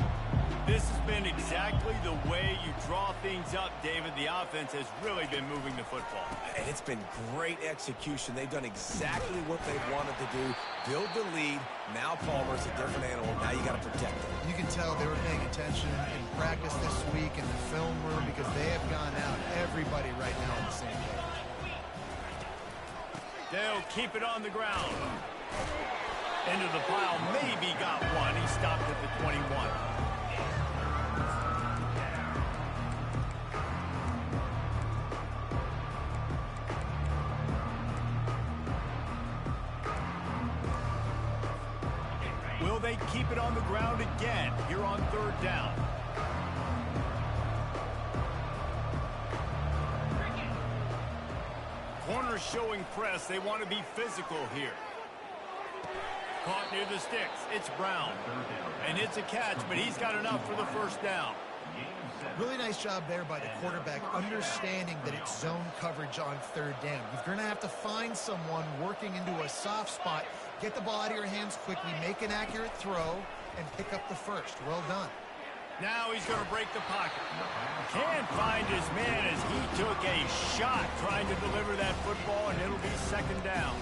This has been exactly the way you draw things up, David. The offense has really been moving the football. And it's been great execution. They've done exactly what they've wanted to do. Build the lead. Now Palmer's a different animal. Now you got to protect him. You can tell they were paying attention in practice this week in the film room because they have gone out, everybody right now on the same page. They'll keep it on the ground. Into the pile, maybe got one. He stopped at the 21. Will they keep it on the ground again here on third down? Corners showing press. They want to be physical here. Caught near the sticks. It's Brown. And it's a catch, but he's got enough for the first down. Really nice job there by the quarterback, understanding that it's zone coverage on third down. You're going to have to find someone working into a soft spot, get the ball out of your hands quickly, make an accurate throw, and pick up the first. Well done. Now he's going to break the pocket. Can't find his man as he took a shot trying to deliver that football, and it'll be second down.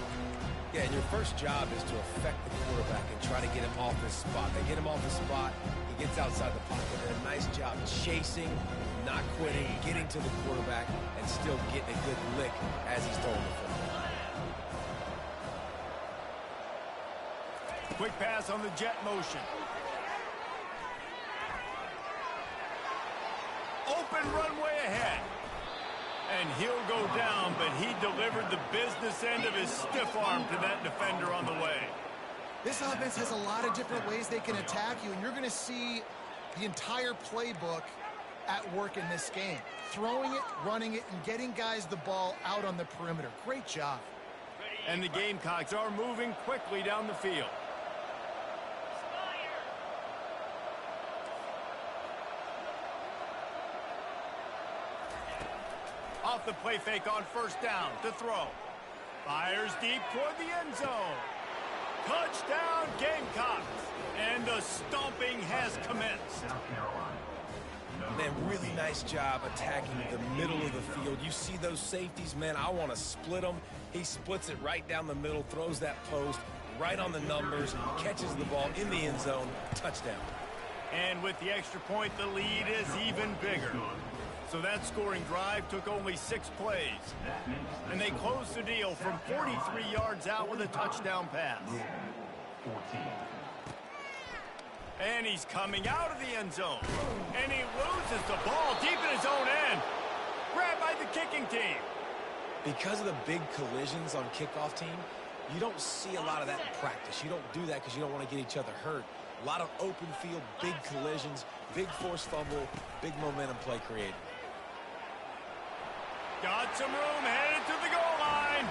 Yeah, and your first job is to affect the quarterback and try to get him off his spot. They get him off his spot, he gets outside the pocket. And a nice job chasing, not quitting, getting to the quarterback, and still getting a good lick as he's throwing the football. Quick pass on the jet motion. Open runway ahead. And he'll go down, but he delivered the business end of his stiff arm to that defender on the way. This offense has a lot of different ways they can attack you, and you're going to see the entire playbook at work in this game. Throwing it, running it, and getting guys the ball out on the perimeter. Great job. And the Gamecocks are moving quickly down the field. Off the play fake on first down to throw. Fires deep toward the end zone. Touchdown Gamecocks. And the stomping has commenced. Man, really nice job attacking the middle of the field. You see those safeties, man, I want to split them. He splits it right down the middle, throws that post right on the numbers, catches the ball in the end zone, touchdown. And with the extra point, the lead is even bigger. So that scoring drive took only 6 plays. And they closed the deal from 43 yards out with a touchdown pass. And he's coming out of the end zone. And he loses the ball deep in his own end. Grabbed by the kicking team. Because of the big collisions on kickoff team, you don't see a lot of that in practice. You don't do that because you don't want to get each other hurt. A lot of open field, big collisions, big forced fumble, big momentum play created. Got some room, headed to the goal line.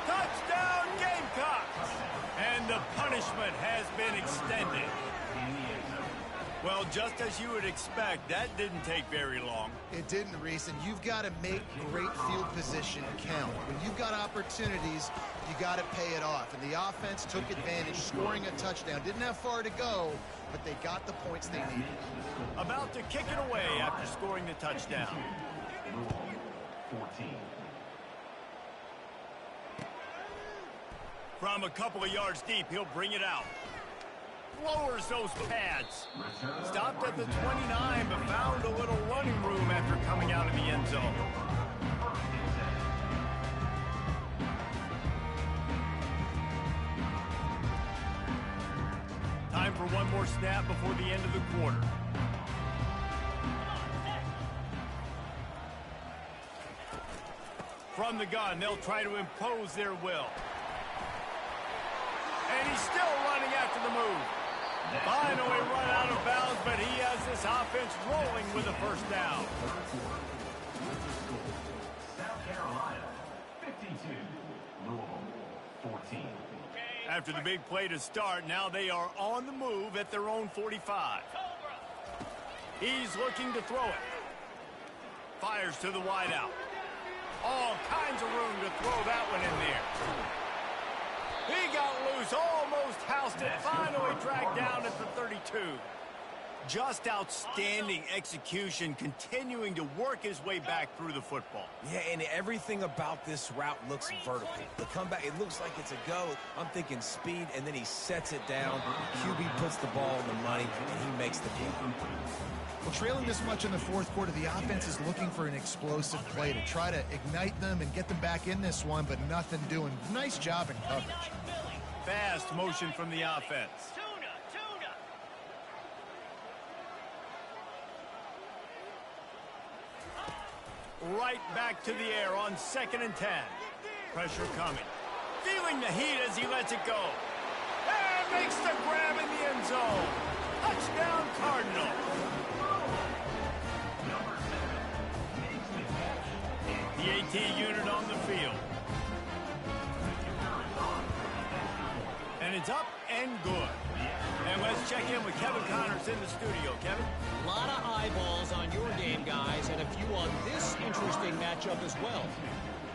Touchdown Gamecocks. And the punishment has been extended. Well, just as you would expect, that didn't take very long. It didn't, Reese, and you've got to make great field position count. When you've got opportunities, you got to pay it off. And the offense took advantage, scoring a touchdown. Didn't have far to go, but they got the points they needed. About to kick it away after scoring the touchdown. 14. From a couple of yards deep, he'll bring it out. Lowers those pads. Stopped at the 29, but found a little running room after coming out of the end zone. Time for one more snap before the end of the quarter. From the gun, they'll try to impose their will. And he's still running after the move. Finally run out of bounds, but he has this offense rolling with a first down. South Carolina, 52. Louisville, 14. After the big play to start, now they are on the move at their own 45. He's looking to throw it. Fires to the wideout. All kinds of room to throw that one in there. He got loose, almost housed it, finally dragged down at the 32. Just outstanding execution, continuing to work his way back through the football. Yeah, and everything about this route looks vertical. The comeback, it looks like it's a go. I'm thinking speed, and then he sets it down. QB puts the ball on the money, and he makes the play. Well, trailing this much in the fourth quarter, the offense is looking for an explosive play to try to ignite them and get them back in this one, but nothing doing. Nice job in coverage. Fast motion from the offense. Right back to the air on 2nd and 10. Pressure coming. Feeling the heat as he lets it go. And makes the grab in the end zone. Touchdown Cardinals. The AT unit on the field. And it's up and good. And let's check in with Kevin Connors in the studio. Kevin? A lot of eyeballs on your game, guys, and a few on this interesting matchup as well.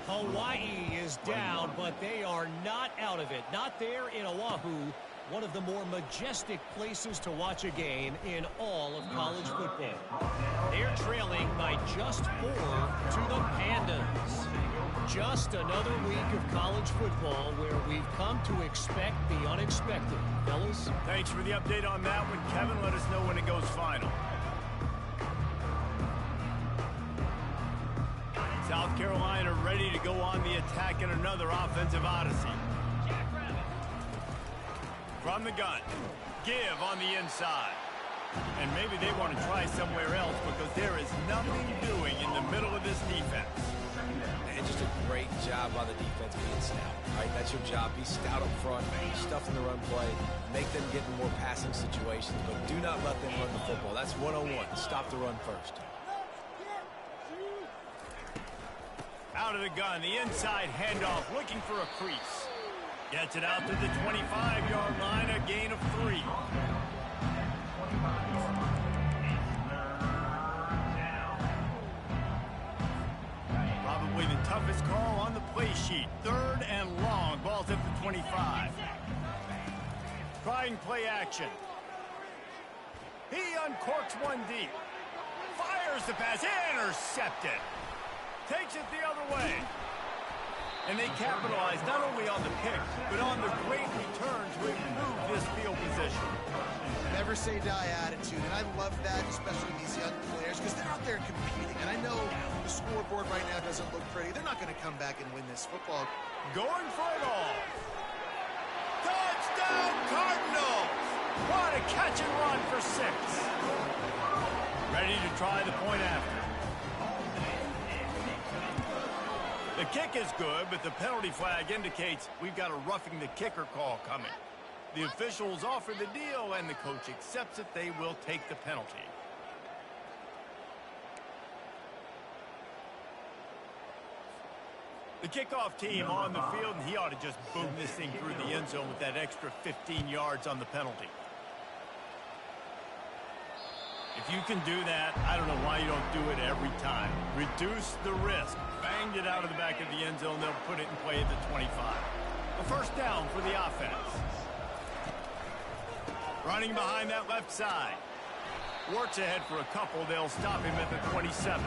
Hawaii is down, but they are not out of it. Not there in Oahu, one of the more majestic places to watch a game in all of college football. They're trailing by just 4 to the Pandas. Just another week of college football where we've come to expect the unexpected. Fellas? Thanks for the update on that one, Kevin. Let us know when it goes final. South Carolina ready to go on the attack in another offensive odyssey. From the gun, give on the inside. And maybe they want to try somewhere else because there is nothing doing in the middle of this defense. And just a great job by the defense being stout. Right, that's your job. Be stout up front, stuff in the run play, make them get in more passing situations, but do not let them run the football. That's 101. Stop the run first. Out of the gun, the inside handoff, looking for a crease. Gets it out to the 25-yard line, a gain of 3. Probably the toughest call on the play sheet. 3rd and long, ball's at the 25. Trying play action. He uncorks one deep. Fires the pass, intercepted. Takes it the other way. And they capitalize not only on the pick, but on the great return to improve this field position. Never say die attitude, and I love that, especially these young players, because they're out there competing. And I know the scoreboard right now doesn't look pretty. They're not going to come back and win this football. Going for it all. Touchdown, Cardinals! What a catch and run for 6. Ready to try the point after. The kick is good, but the penalty flag indicates we've got a roughing the kicker call coming. The officials offer the deal, and the coach accepts it. They will take the penalty. The kickoff team on the field, and he ought to just boom this thing through the end zone with that extra 15 yards on the penalty. If you can do that, I don't know why you don't do it every time. Reduce the risk. Banged it out of the back of the end zone. They'll put it in play at the 25. A first down for the offense. Running behind that left side. Works ahead for a couple. They'll stop him at the 27.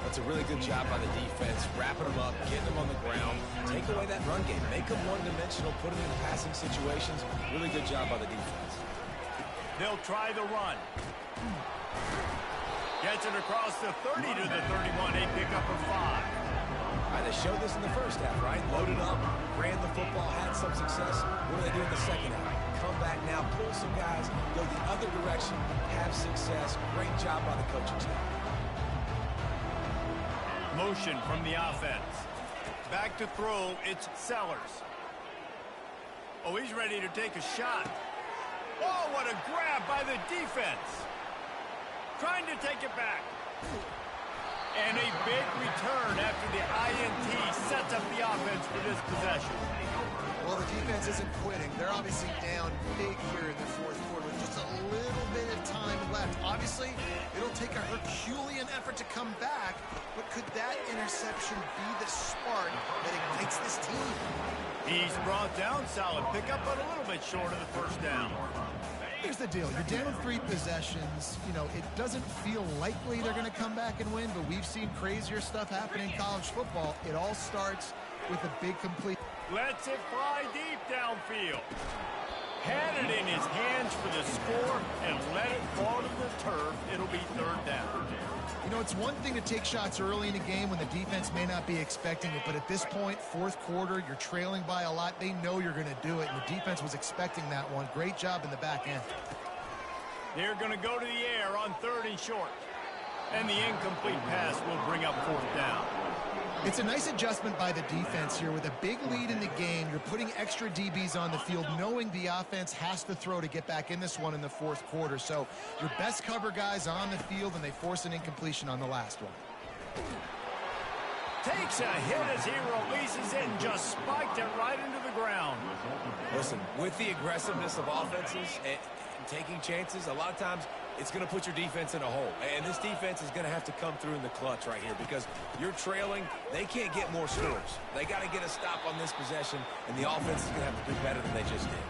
That's a really good job by the defense, wrapping them up, getting them on the ground, take away that run game, make them one-dimensional, put them in passing situations. Really good job by the defense. They'll try the run. Gets it across the 30 to the 31. A pickup of 5. All right, they showed this in the first half, right? Loaded up, ran the football, had some success. What do they do in the second half? Come back now, pull some guys, go the other direction, have success. Great job by the coaching staff. Motion from the offense. Back to throw, it's Sellers. Oh, he's ready to take a shot. Oh, what a grab by the defense. Trying to take it back. And a big return after the INT sets up the offense for this possession. Well, the defense isn't quitting. They're obviously down big here in the fourth quarter with just a little bit of time left. Obviously, it'll take a Herculean effort to come back, but could that interception be the spark that ignites this team? He's brought down, solid pickup, but a little bit short of the first down. Here's the deal. You're down 3 possessions. You know, it doesn't feel likely they're going to come back and win, but we've seen crazier stuff happen in college football. It all starts with a big complete. Lets it fly deep downfield. Had it in his hands for the score and let it fall to the turf. It'll be 3rd down. You know, it's one thing to take shots early in a game when the defense may not be expecting it, but at this point, fourth quarter, you're trailing by a lot. They know you're going to do it, and the defense was expecting that one. Great job in the back end. They're going to go to the air on 3rd and short. And the incomplete pass will bring up 4th down. It's a nice adjustment by the defense here. With a big lead in the game, you're putting extra DBs on the field, knowing the offense has to throw to get back in this one in the fourth quarter. So your best cover guys on the field, and they force an incompletion on the last one. Takes a hit as he releases it and just spiked it right into the ground. Listen, with the aggressiveness of offenses and taking chances, a lot of times it's going to put your defense in a hole. And this defense is going to have to come through in the clutch right here because you're trailing. They can't get more scores. They got to get a stop on this possession, and the offense is going to have to do better than they just did.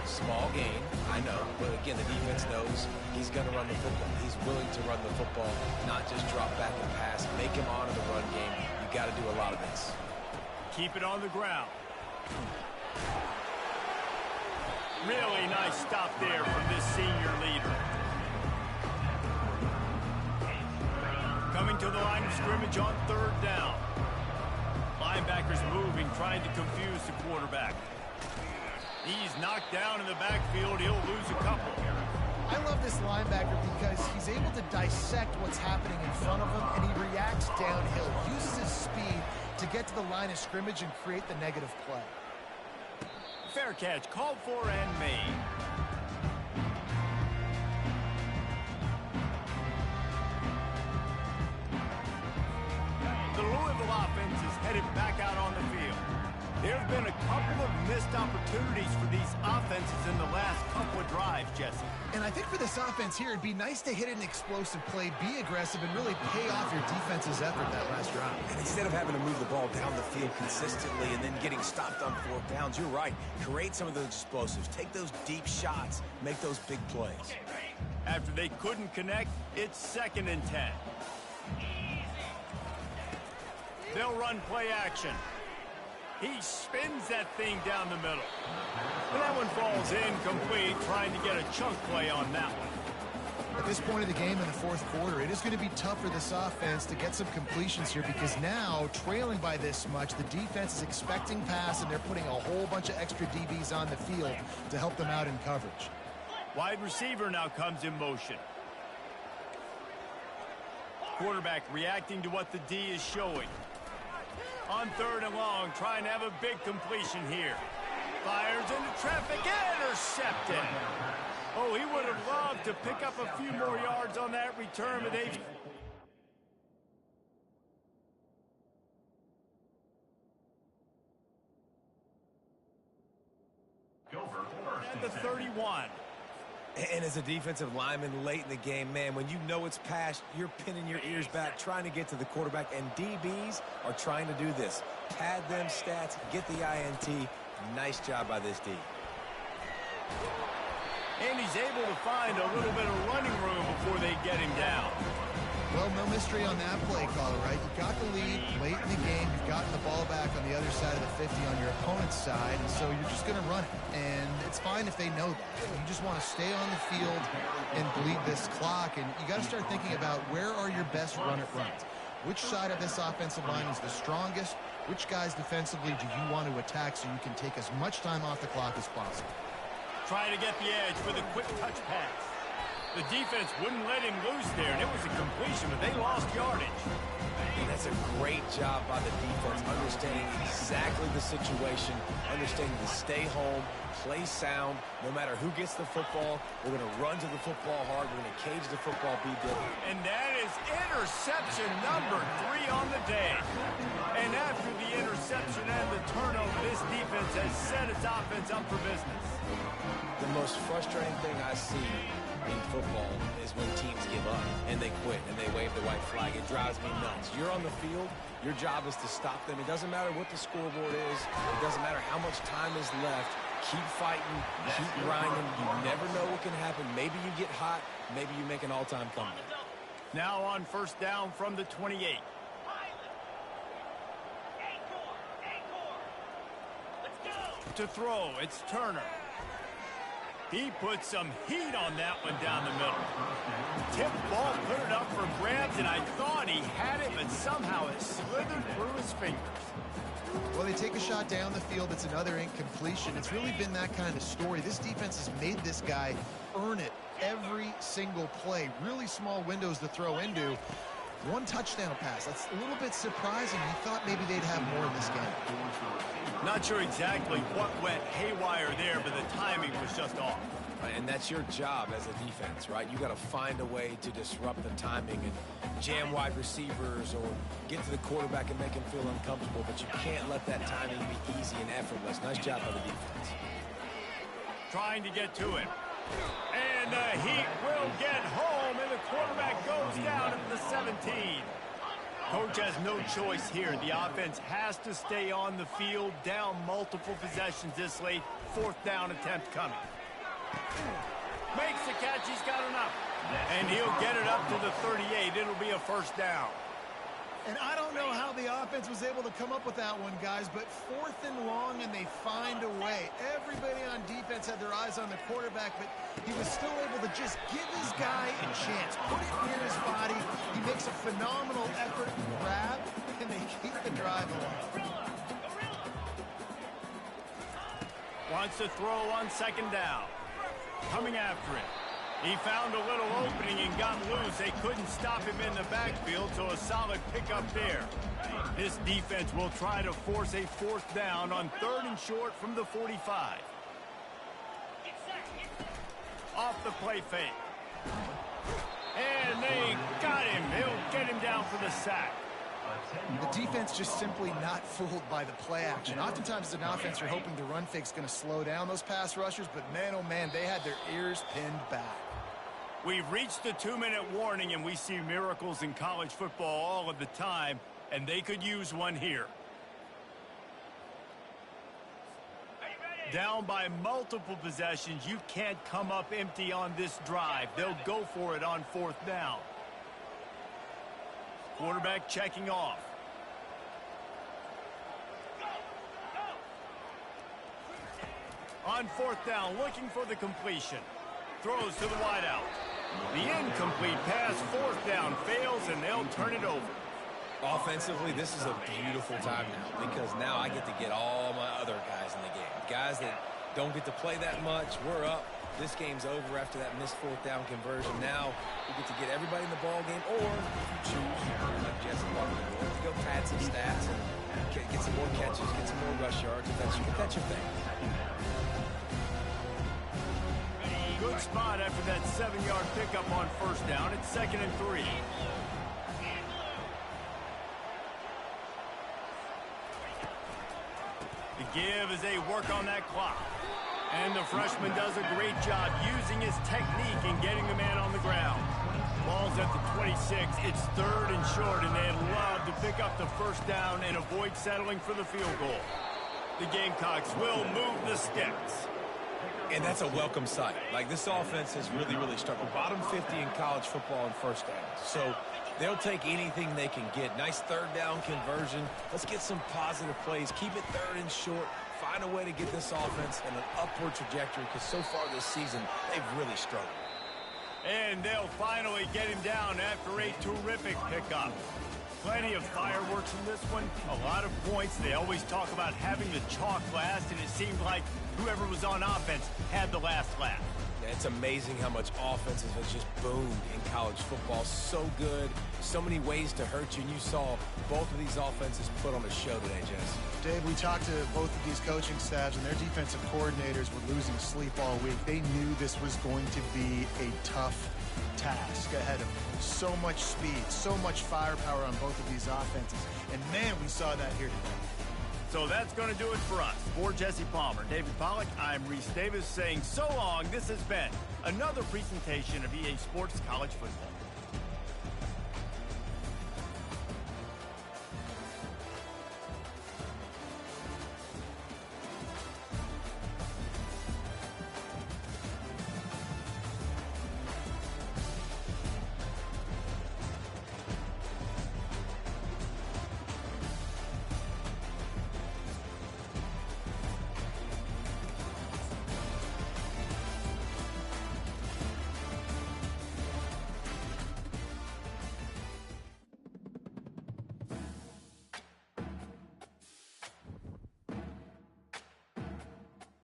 Small gain, I know, but again, the defense knows he's going to run the football. He's willing to run the football, not just drop back and pass, make him honor the run game. You got to do a lot of this. Keep it on the ground. Really nice stop there from this senior leader. Coming to the line of scrimmage on 3rd down. Linebackers moving, trying to confuse the quarterback. He's knocked down in the backfield. He'll lose a couple. I love this linebacker because he's able to dissect what's happening in front of him, and he reacts downhill, uses his speed to get to the line of scrimmage and create the negative play. Fair catch, called for and made. The Louisville offense is headed back out on the field. There have been a couple of missed opportunities for these offenses in the last couple of drives, Jesse. And I think for this offense here, it'd be nice to hit an explosive play, be aggressive, and really pay off your defense's effort that last drive. And instead of having to move the ball down the field consistently and then getting stopped on 4th downs, you're right. Create some of those explosives. Take those deep shots. Make those big plays. After they couldn't connect, it's 2nd and 10. They'll run play action. He spins that thing down the middle. And that one falls incomplete, trying to get a chunk play on that one. At this point of the game in the 4th quarter, it is going to be tough for this offense to get some completions here because now, trailing by this much, the defense is expecting pass, and they're putting a whole bunch of extra DBs on the field to help them out in coverage. Wide receiver now comes in motion. Quarterback reacting to what the D is showing. On 3rd and long, trying to have a big completion here. Fires into traffic, intercepted. Oh, he would have loved to pick up a few more yards on that return, but they've... At the 31. And as a defensive lineman late in the game, man, when you know it's past, you're pinning your ears back, trying to get to the quarterback, and DBs are trying to do this. Pad them stats, get the INT. Nice job by this D. And he's able to find a little bit of running room before they get him down. Well, no mystery on that play call, right? You got the lead late in the game. You've gotten the ball back on the other side of the 50 on your opponent's side, and so you're just going to run it. And it's fine if they know that. You just want to stay on the field and bleed this clock, and you got to start thinking about where are your best run-it runs. Which side of this offensive line is the strongest? Which guys defensively do you want to attack so you can take as much time off the clock as possible? Trying to get the edge with a quick touch pass. The defense wouldn't let him loose there, and it was a completion, but they lost yardage. And that's a great job by the defense, understanding exactly the situation, understanding to stay home, play sound. No matter who gets the football, we're going to run to the football hard. We're going to cage the football, be different. And that is interception number 3 on the day. And after the interception and the turnover, this defense has set its offense up for business. The most frustrating thing I see in football is when teams give up and they quit and they wave the white flag. It drives me nuts. You're on the field. Your job is to stop them. It doesn't matter what the scoreboard is. It doesn't matter how much time is left. Keep fighting. Keep grinding. You never know what can happen. Maybe you get hot. Maybe you make an all-time comeback. Now on 1st down from the 28. To throw, it's Turner. He put some heat on that one down the middle. Tip ball, put it up for grabs, and I thought he had it, but somehow it slithered through his fingers. Well, they take a shot down the field. It's another incompletion. It's really been that kind of story. This defense has made this guy earn it every single play. Really small windows to throw into. One touchdown pass. That's a little bit surprising. You thought maybe they'd have more in this game. Not sure exactly what went haywire there, but the timing was just off. And that's your job as a defense, right? You got to find a way to disrupt the timing and jam wide receivers or get to the quarterback and make him feel uncomfortable, but you can't let that timing be easy and effortless. Nice job by the defense. Trying to get to it. And the Heat will get home, and the quarterback goes down at the 17. Coach has no choice here. The offense has to stay on the field, down multiple possessions this late. 4th down attempt coming. Makes the catch. He's got enough. And he'll get it up to the 38. It'll be a 1st down. And I don't know how the offense was able to come up with that one, guys, but 4th and long, and they find a way. Everybody on defense had their eyes on the quarterback, but he was still able to just give his guy a chance. Put it near his body. He makes a phenomenal effort and grab, and they keep the drive alive. Wants to throw on 2nd down. Coming after it. He found a little opening and got loose. They couldn't stop him in the backfield, so a solid pickup there. This defense will try to force a 4th down on 3rd and short from the 45. Off the play fake. And they got him. He'll get him down for the sack. The defense just simply not fooled by the play action. Oftentimes as an offense, you're hoping the run fake's going to slow down those pass rushers, but man, oh man, they had their ears pinned back. We've reached the 2-minute warning, and we see miracles in college football all of the time, and they could use one here. Down by multiple possessions, you can't come up empty on this drive. They'll go for it on 4th down. Quarterback checking off. On 4th down, looking for the completion. Throws to the wideout. The incomplete pass, 4th down, fails, and they'll turn it over. Offensively, this is a beautiful time now because now I get to get all my other guys in the game. Guys that don't get to play that much, we're up. This game's over after that missed 4th down conversion. Now we get to get everybody in the ball game, or if you choose, like Jesse Parker, to go pad some stats and get some more catches, get some more rush yards, if that's your thing. Good spot after that 7-yard pickup on 1st down. It's 2nd and 3. The give as they work on that clock. And the freshman does a great job using his technique and getting the man on the ground. Ball's at the 26. It's 3rd and short, and they'd love to pick up the 1st down and avoid settling for the field goal. The Gamecocks will move the sticks. And that's a welcome sight. Like, this offense has really, really struggled. Bottom 50 in college football in 1st downs. So they'll take anything they can get. Nice 3rd down conversion. Let's get some positive plays. Keep it 3rd and short. Find a way to get this offense in an upward trajectory because so far this season, they've really struggled. And they'll finally get him down after a terrific pickup. Plenty of fireworks in this one. A lot of points. They always talk about having the chalk last, and it seemed like whoever was on offense had the last laugh. Yeah, it's amazing how much offenses has just boomed in college football. So good. So many ways to hurt you. And you saw both of these offenses put on a show today, Jess. Dave, we talked to both of these coaching staffs, and their defensive coordinators were losing sleep all week. They knew this was going to be a tough task ahead of them. So much speed, so much firepower on both of these offenses. And, man, we saw that here today. So that's going to do it for us. For Jesse Palmer, David Pollack, I'm Reese Davis saying so long. This has been another presentation of EA Sports College Football.